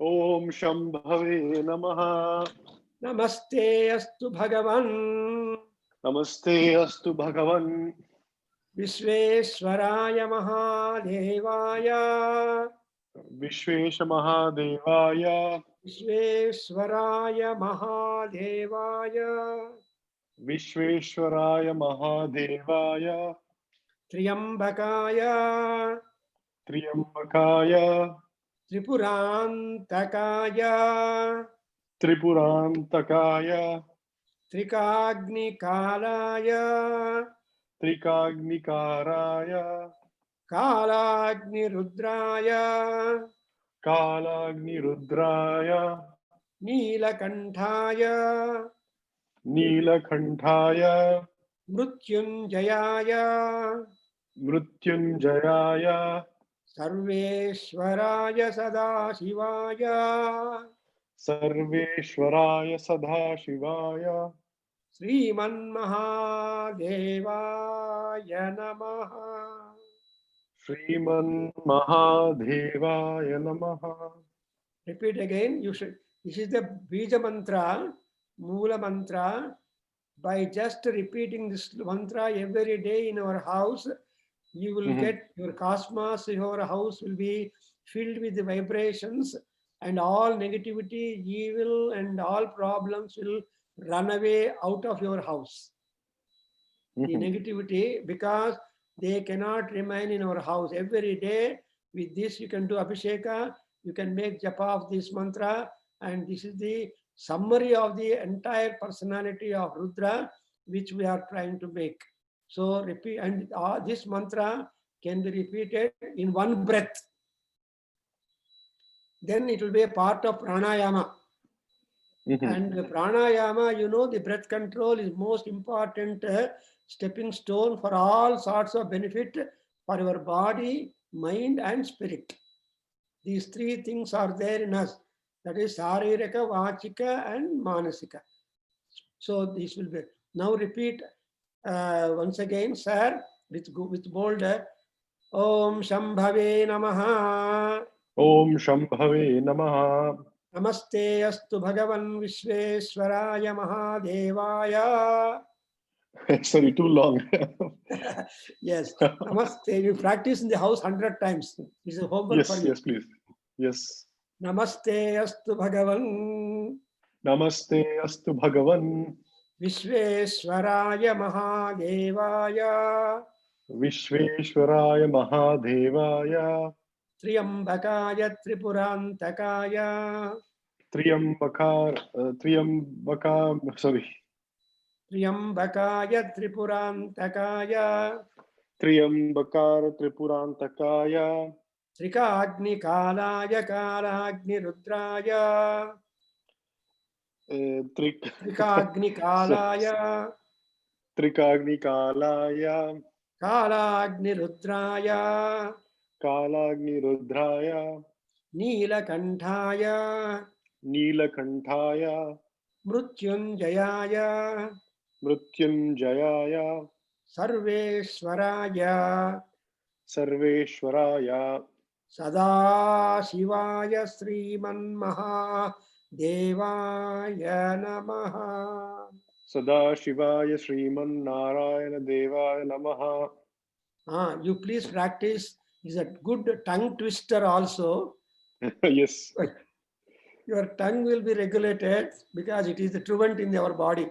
Om Shambhave Namaha. Namaste Astu Bhagavan. Namaste Astu Bhagavan. Vishveshwaraya Mahadevaya. Vishvesha Mahadevaya. Vishveshwaraya Mahadevaya. Vishveshwaraya Mahadevaya. Triyambakaya. Triyambakaya. Tripurantakaya. Tripurantakaya. Trikagnikalaya. Trikagnikaraya. Kalagnirudraya. Kalagnirudraya. Neelakantaya. Neelakantaya. Mrutyunjayaya. Mrutyunjayaya. Sarveshwaraya Sadashivaya. Sarveshwaraya Sadashivaya. Sriman Mahadevaya Namaha. Sriman Mahadevaya Namaha. Repeat again. You should. This is the Bija mantra, Moola mantra. By just repeating this mantra every day in our house, you will get your cosmos, your house will be filled with the vibrations and all negativity, evil, and all problems will run away out of your house. The negativity, because they cannot remain in our house. Every day with this you can do abhisheka, you can make japa of this mantra, and this is the summary of the entire personality of Rudra which we are trying to make. So repeat, and this mantra can be repeated in one breath. Then it will be a part of pranayama. And the pranayama, you know, the breath control is most important stepping stone for all sorts of benefit for your body, mind, and spirit. These three things are there in us. That is Saririka, Vachika, and Manasika. So this will be. Now repeat once again, sir, with bold. Om Shambhave Namaha. Om Shambhave Namaha. Namaste astu Bhagavan Vishveshwaraya Mahadevaya. Sorry, too long. Yes, Namaste. You practice in the house 100 times. It's a homework for you. Yes, please. Yes. Namaste astu Bhagavan Namaste astu Bhagavan Vishveshwaraya Mahadevaya Vishveshwaraya Mahadevaya Triambakaya Tripurantakaya Triambakaya Tripurantakaya Triambakara Tripurantakaya Trikagni Kalaya Kalagni Rudraya Trikagni Kalaya Trikagni Kalaya Kalagni Rudraya Kalagni Rudraya Neelakantaya Neelakantaya Mrutyunjayaya Mrutyunjayaya Sarveshwaraya Sarveshwaraya Sadashivaya Sriman Mahadevaya Namaha. Sadashivaya Sriman Narayana Devaya Namaha. You please practice. It's a good tongue twister also. Yes. Your tongue will be regulated because it is the truant in our body.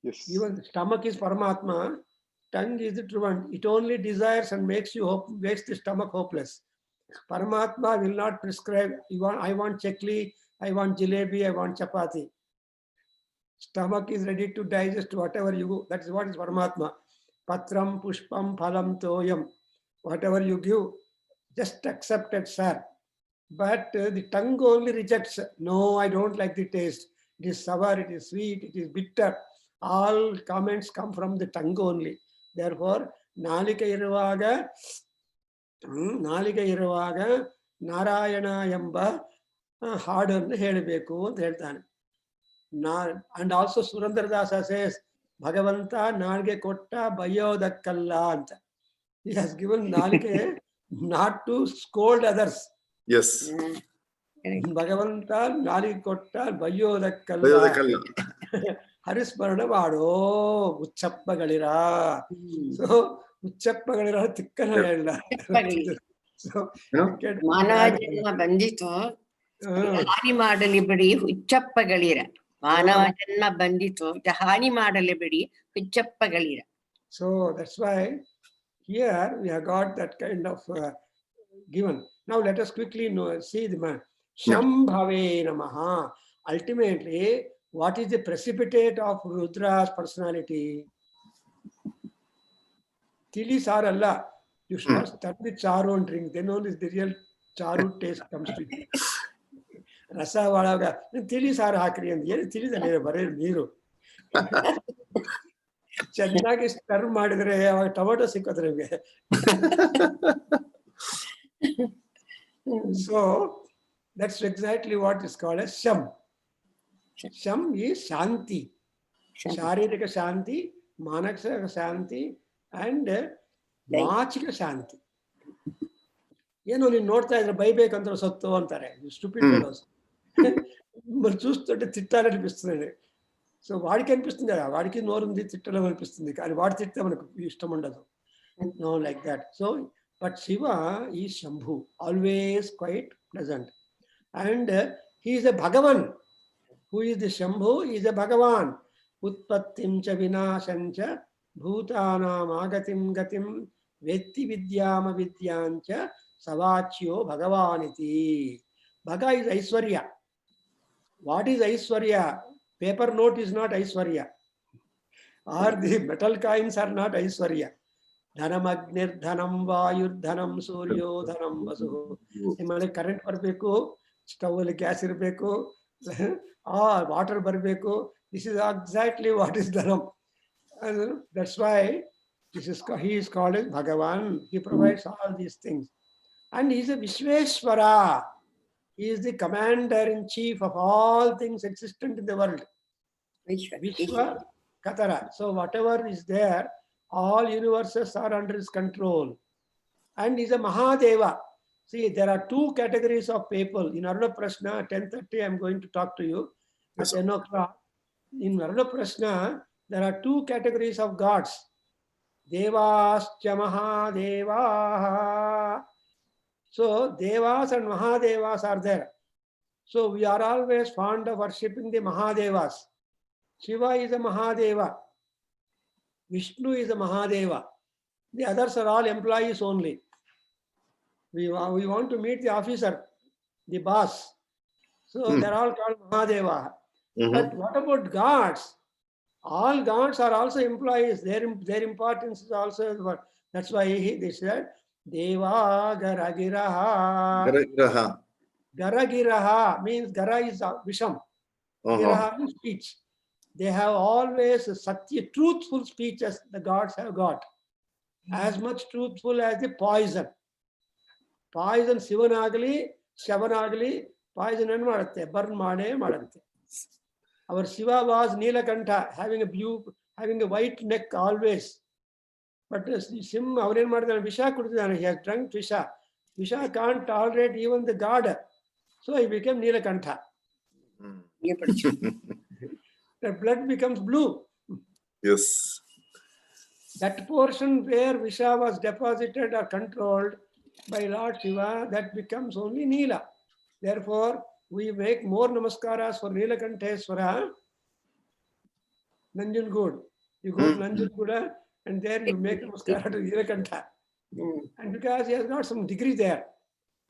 Yes. Even the stomach is Paramatma, tongue is the truant. It only desires and makes the stomach hopeless. Paramatma will not prescribe, I want chakli, I want jalebi, I want chapati. Stomach is ready to digest whatever you, that is what is Paramatma. Patram, pushpam, phalam, toyam. Whatever you give, just accept it, sir. But the tongue only rejects. No, I don't like the taste. It is sour, it is sweet, it is bitter. All comments come from the tongue only. Therefore, Nalika iruvaga Narayana Yamba harden helebeku anta heltane. And also Surandaradasa says, Bhagavanta Nalge kotta bayodakkalla anta. He has given Nalike not to scold others. Yes. Bhagavanta Nalike kotta bayodakkalla. Harismarana Vado Uchappagalira. So Uchappagalira Tikkana. So Manavajanma Bandito Jahani Madalibri Huchappagalira. Manavajanma Bandito Jahani Madalibri Huchappagalira. So that's why here we have got that kind of given. Now let us quickly see the man. Shambhave Namaha. Ultimately, what is the precipitate of Rudra's personality? Tili Saralla. You should not start with charu and drink. Then only the real charu taste comes to you. Rasa Vadaga. Tili Sar Hakri and the Tili the Nero. Chennak is term madre, tomato sikatre. So that's exactly what is called as Sham. Sham is Shanti. Sharirika Shanti, Manasika Shanti, and Vachika Shanti. You know, in North India, Baibe Kantra Satto antare. Stupid fellows. But చూస్తుంటే తిట్టాలనిపిస్తుంది. So వాడికి అనిపిస్తుంది కదా, వాడికి నోరుంది తిట్టడం అనిపిస్తుంది, కానీ వాడు తిట్టే మనకు ఇష్టం ఉండదు. No, like that. So, but Shiva is Shambhu, always quite pleasant. And he is a Bhagavan. Who is the Shambhu? He is a Bhagavan. Utpattim cha vinasham cha bhutanam agatim gatim vetti vidyama vidyancha savachyo Bhagavaniti. Bhaga is Aishwarya. What is Aishwarya? Paper note is not Aishwarya. Or the metal coins are not Aishwarya. Dhanam agnir dhanam vayur dhanam suryo dhanam vasu. Nimage current barbeku, stove ali gas irbeku, or water barbeku. This is exactly what is dhanam. And that's why he is called as Bhagavan. He provides all these things. And he is a Vishveshwara. He is the commander-in-chief of all things existent in the world. Vishwa Katara. So whatever is there, all universes are under his control. And he's a Mahadeva. See, there are two categories of people. In Aruna Prashna, 10:30, I'm going to talk to you. At 10 o'clock. In Aruna Prashna, there are two categories of gods. Devascha Mahadeva. So Devas and Mahadevas are there. So we are always fond of worshipping the Mahadevas. Shiva is a Mahadeva. Vishnu is a Mahadeva. The others are all employees only. We want to meet the officer, the boss. So they're all called Mahadeva. But what about gods? All gods are also employees. Their importance is also. That's why they said Deva Garagiraha. Garagiraha means Gara is Visham. Giraha means speech. They have always Satya, truthful speeches the gods have got. As much truthful as the poison. Poison Sivanagali, Shavanagali, poison and Maratte, burn Mane Marante. Our Shiva was Nilakanta, having a white neck always. But Sim, our Visha Kudana, he has drunk Visha. Visha can't tolerate even the god. So he became Nilakanta. The blood becomes blue. Yes. That portion where Visha was deposited or controlled by Lord Shiva, that becomes only Nila. Therefore, we make more namaskaras for Nilakanteswara. Nanjangud. You go to Nanjangud and there you make namaskara to Nilakanta. And because he has got some degree there,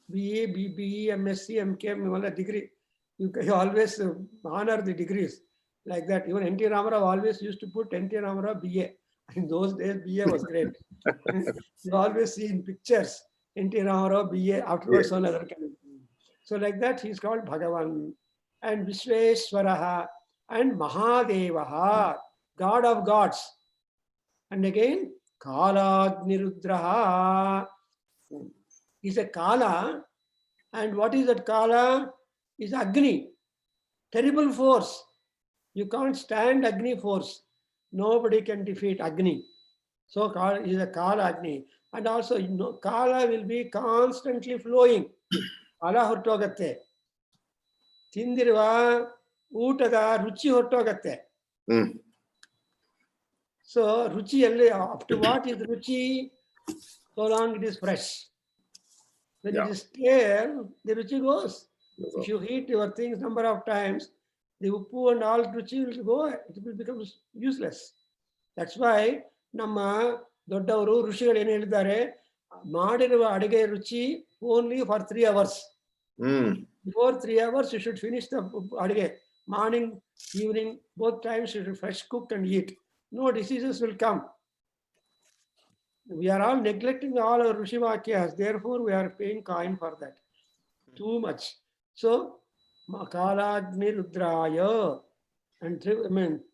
BA, BBE, MSc, MKM, all that degree, you always honor the degrees like that. Even N.T. Ramarao always used to put N.T. Ramarao BA. In those days, BA was great. You always see in pictures N.T. Ramarao BA, afterwards one other kind. So like that, he's called Bhagavan. And Vishveshwaraha and Mahadevaha, God of gods. And again, Kala-Agni-Rudraha is a Kala. And what is that Kala? Is Agni. Terrible force. You can't stand Agni force. Nobody can defeat Agni. So Kala is a Kala Agni. And also, Kala will be constantly flowing. Kala hortogate. Tindirva Utada Ruchi hortogate. So Ruchi, up to what is Ruchi? So long it is fresh. When it is stale, the Ruchi goes. If you heat your things number of times, the Uppu and all Ruchi will go, it will become useless. That's why Nama Doddavaru Rushigal ಏನು ಹೇಳಿದ್ದಾರೆ ಮಾಡಿರುವ ಅಡಿಗೆ ರುಚಿ only for 3 hours. Before 3 hours, you should finish the adige. Morning, evening, both times you should fresh cook and eat. No diseases will come. We are all neglecting all our Rushivakyas. Therefore, we are paying coin for that. Too much. So, Kala-Agni Rudraya. And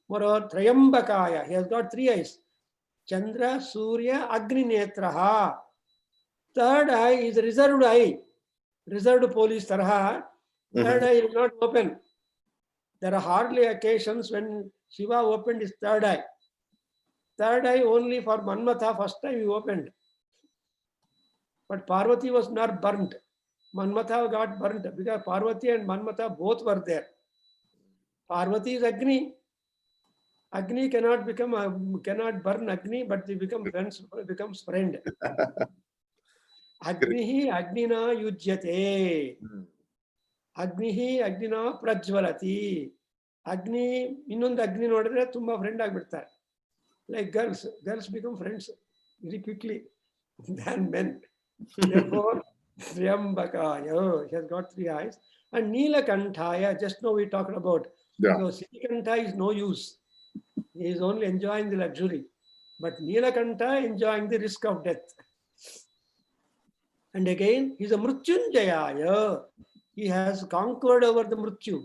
moreover, Trayambakaya. He has got 3 eyes. Chandra, Surya, Agni Netraha. Third eye is reserved eye. Reserved police Tarha. Third eye is not open. There are hardly occasions when Shiva opened his third eye. Third eye only for Manmatha, first time he opened. But Parvati was not burnt. Manmatha got burnt because Parvati and Manmatha both were there. Parvati is Agni. Agni cannot burn Agni, but they becomes friend. Agni Agnina Yujyate. Agnihi Agnina Prajvalati. Agni, ಇನ್ನೊಂದು ಅಗ್ನಿ ನೋಡಿದ್ರೆ ತುಂಬಾ friend ಆಗ್ಬಿಡ್ತಾರೆ. Like girls become friends very quickly than men. Therefore, Triambakaya, he has got 3 eyes. And Neelakantaya, just now we talked about. Yeah. So Siddhikanta is no use. He is only enjoying the luxury. But Neelakanta enjoying the risk of death. And again, he is a Mrutyunjaya. He has conquered over the Mrutyu.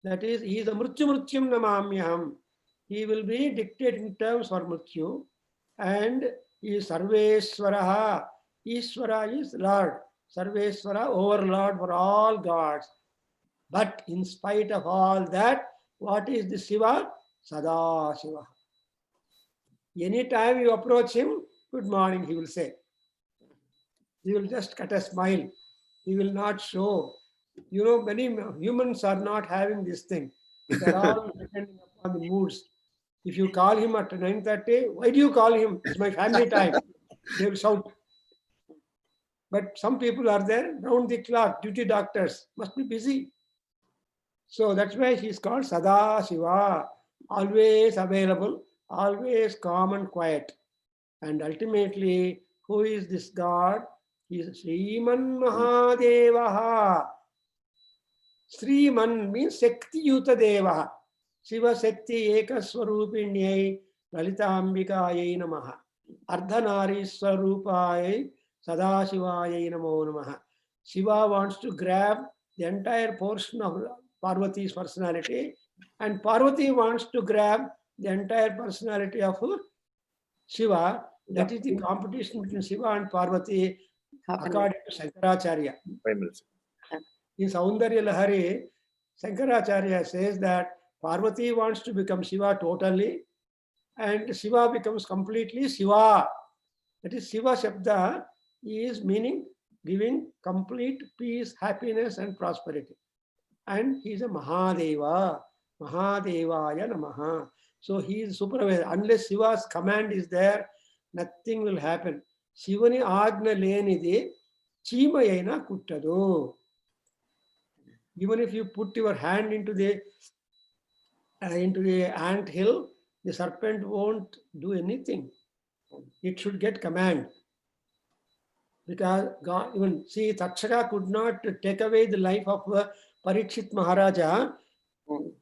That is, he is a Mrutyum Namamyam. He will be dictating terms for Mrutyu. And he is Sarveswaraha. Ishvara is Lord. Sarveswara, overlord for all gods. But in spite of all that, what is the Shiva? Sadashiva. Anytime you approach him, good morning, he will say. He will just cut a smile. He will not show. You know, many humans are not having this thing. They are all depending upon the moods. If you call him at 9:30, why do you call him? It's my family time. They will shout. But some people are there round the clock, duty doctors, must be busy. So that's why he's called Sadashiva, always available, always calm and quiet. And ultimately, who is this God? He is Sriman Mahadevaha. Sriman means Shakti Yuta Devaha. Shiva Shakti Eka Swarupinyai Lalitambikayai Namaha. Ardhanari Swarupayai Sadashivayai Namo Namaha. Shiva wants to grab the entire portion of Parvati's personality, and Parvati wants to grab the entire personality of Shiva. That is the competition between Shiva and Parvati, according to Shankaracharya. In Saundarya Lahari, Shankaracharya says that Parvati wants to become Shiva totally, and Shiva becomes completely Shiva. That is, Shiva Shabda is meaning giving complete peace, happiness, and prosperity. And he is a Mahadeva. Mahadevaya Namaha. So he is supervisor. Unless Shiva's command is there, nothing will happen. Shivani Agna Lenidi Chimayena Kuttadu. Even if you put your hand into the ant hill, the serpent won't do anything. It should get command. Because God, even see, Takshaka could not take away the life of Parikshit Maharaja,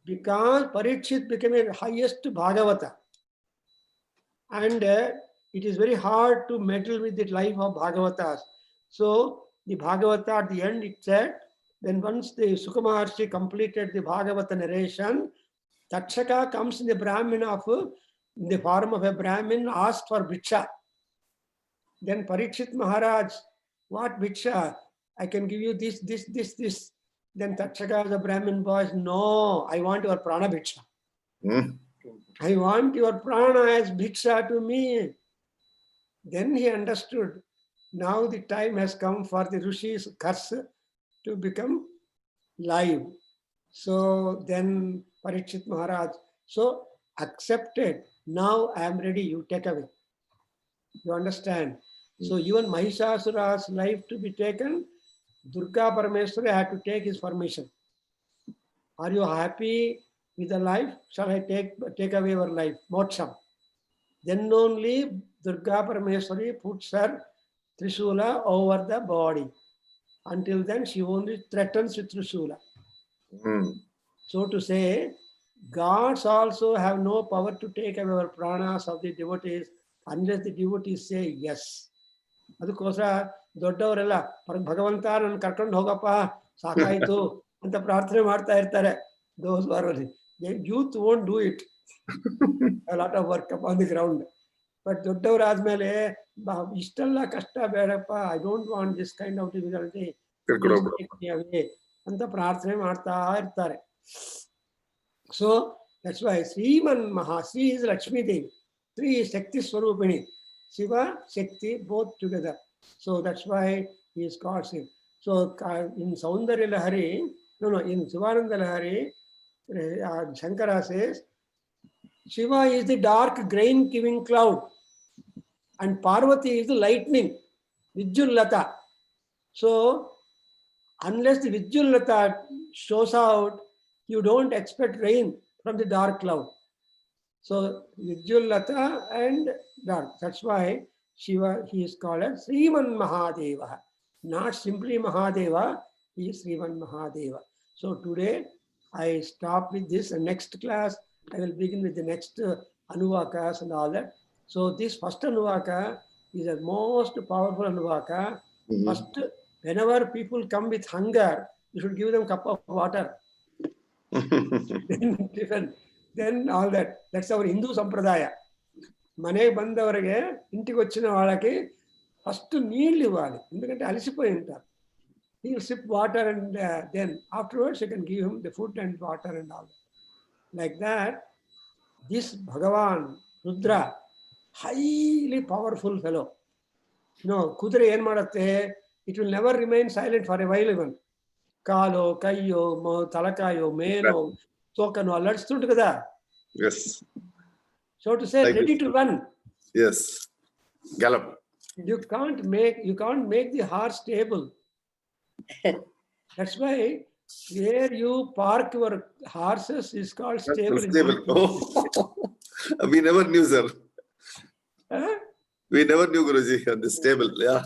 because Parikshit became a highest Bhagavata. And it is very hard to meddle with the life of Bhagavatas. So the Bhagavata at the end, it said, then once the Sukha Maharshi completed the Bhagavata narration, Takshaka comes in the Brahmin in the form of a Brahmin, asked for Bhiksha. Then Parikshit Maharaj, what Bhiksha? I can give you this. Then Takshaka, the Brahmin boys, no, I want your prana Bhiksha. I want your prana as Bhiksha to me. Then he understood. Now the time has come for the Rishi's curse to become live. So then Parikshit Maharaj, so accepted. Now I am ready, you take away. You understand? So even Mahishasura's life to be taken, Durga Parameswari had to take his permission. Are you happy with the life? Shall I take away your life? Moksham. Then only Durga Parameswari puts her Trishula over the body. Until then, she only threatens with Trishula. So to say, gods also have no power to take away our pranas of the devotees unless the devotees say yes. ಅದಕ್ಕೋಸ್ಕರ ದೊಡ್ಡವರೆಲ್ಲ ಭಗವಂತ ನನ್ನ ಕರ್ಕೊಂಡು ಹೋಗಪ್ಪ ಸಾಕಾಯ್ತು ಅಂತ ಪ್ರಾರ್ಥನೆ ಮಾಡ್ತಾ ಇರ್ತಾರೆ. Those who are youth won't do it. A lot of work upon the ground. But ದೊಡ್ಡವರಾದ್ಮೇಲೆ ಇಷ್ಟೆಲ್ಲ ಕಷ್ಟ ಬೇಡಪ್ಪ, I don't want this kind of difficulty ಅಂತ ಪ್ರಾರ್ಥನೆ ಮಾಡ್ತಾ ಇರ್ತಾರೆ. So that's why Sriman Mahasri is Lakshmi Devi. 3 is Shakti Swarupini. Shiva, Shakti, both together. So that's why he is called Shiva. So in Saundarya Lahari, in Sivananda Lahari, Shankara says, Shiva is the dark grain giving cloud and Parvati is the lightning, Vijjul Lata. So unless the Vidyullata shows out, you don't expect rain from the dark cloud. So Vidyullata and dark. That's why Shiva, he is called as Sriman Mahadeva. Not simply Mahadeva, he is Sriman Mahadeva. So today I stop with this. And next class, I will begin with the next Anuvakas and all that. So this first Anuvaka is the most powerful Anuvaka. First, whenever people come with hunger, you should give them a cup of water. Then all that. That's our Hindu Sampradaya. Mane bandavarage, intiki vachina valaki first needlu ivvali. Endukante alisipoyi untaru. He will sip water and then afterwards you can give him the food and water and all that. Like that, this Bhagavan, Rudra, highly powerful fellow. Kudre en madutte, it will never remain silent for a while even. Kalo, Kayo, Talakayo, Meno, Tokano, alertsuntu kada. Yes. So to say, Like ready this. to run. Yes. Gallop. You can't make the horse stable. That's why where you park your horses is called stable. Stable. Oh. We never knew, sir. Huh? We never knew, Guruji, on the stable. Yeah.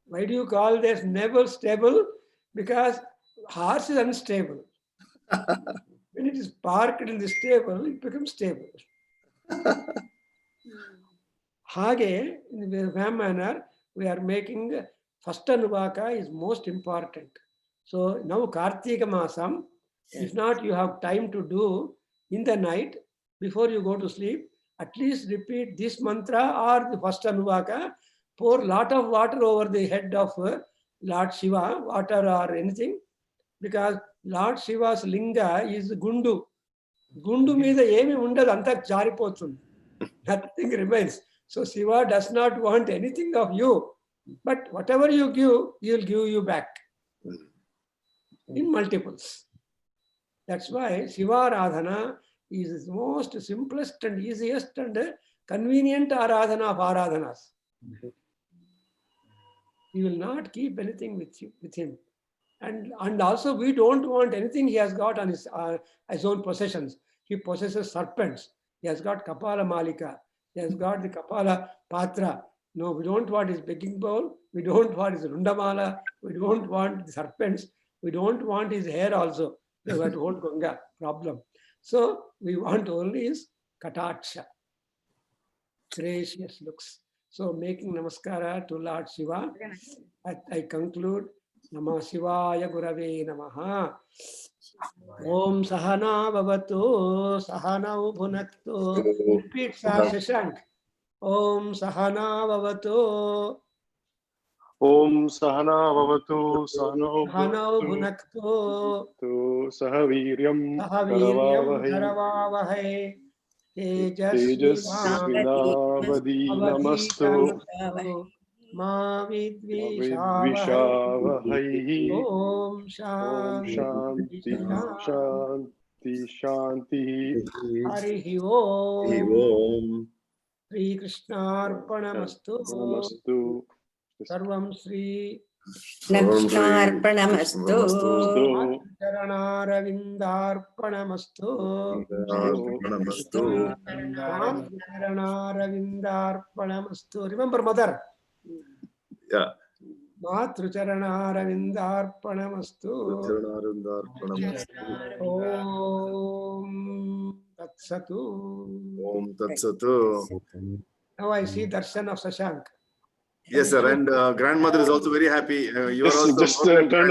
Why do you call this never stable? Because horse is unstable. When it is parked in the stable, it becomes stable. Hage, in the same manner, we are making first Anuvaka is most important. So now Kartika Masam, if not you have time to do in the night before you go to sleep, at least repeat this mantra or the first Anuvaka, pour lot of water over the head of Lord Shiva, water or anything, because Lord Shiva's linga is Gundu. Gundu means emi undadu anta jaripotundi. Nothing remains. So Shiva does not want anything of you, but whatever you give, he will give you back in multiples. That's why Shiva Aradhana is the most simplest and easiest and convenient Aradhana of Aradhanas. He will not keep anything with him. And also we don't want anything he has got on his own possessions. He possesses serpents. He has got Kapala Malika. He has got the Kapala Patra. No, we don't want his begging bowl. We don't want his Rundamala. We don't want the serpents. We don't want his hair also. They got old Ganga problem. So we want only his Kataksha. Gracious looks. So making namaskara to Lord Shiva, I conclude. Namah Shivaya Gurave Namaha. Om Sahana Bhavatu Sahana Bhunaktu. Repeat, Shashank. Om Sahana Bhavatu Om Sahana Bhavatu Sahana Bhunaktu Sahaviryam Karavavahai Tejasvinavadi Namastu Ma Vidvishavahai. Om Shanti Shanti Shanti Harihi Om. Om. Sri Krishnarpanamastu. Namastu Sarvam Sri Krishnarpanamastu. Charanaravindarpanamastu. Charanaravindarpanamastu. Remember mother. Yeah. Matrucharanaravindarpanamastu. Om Tatsatu. Om Tatsatu. Now I see darshan of Shashank. Yes, sir. And grandmother is also very happy. You are Just also turn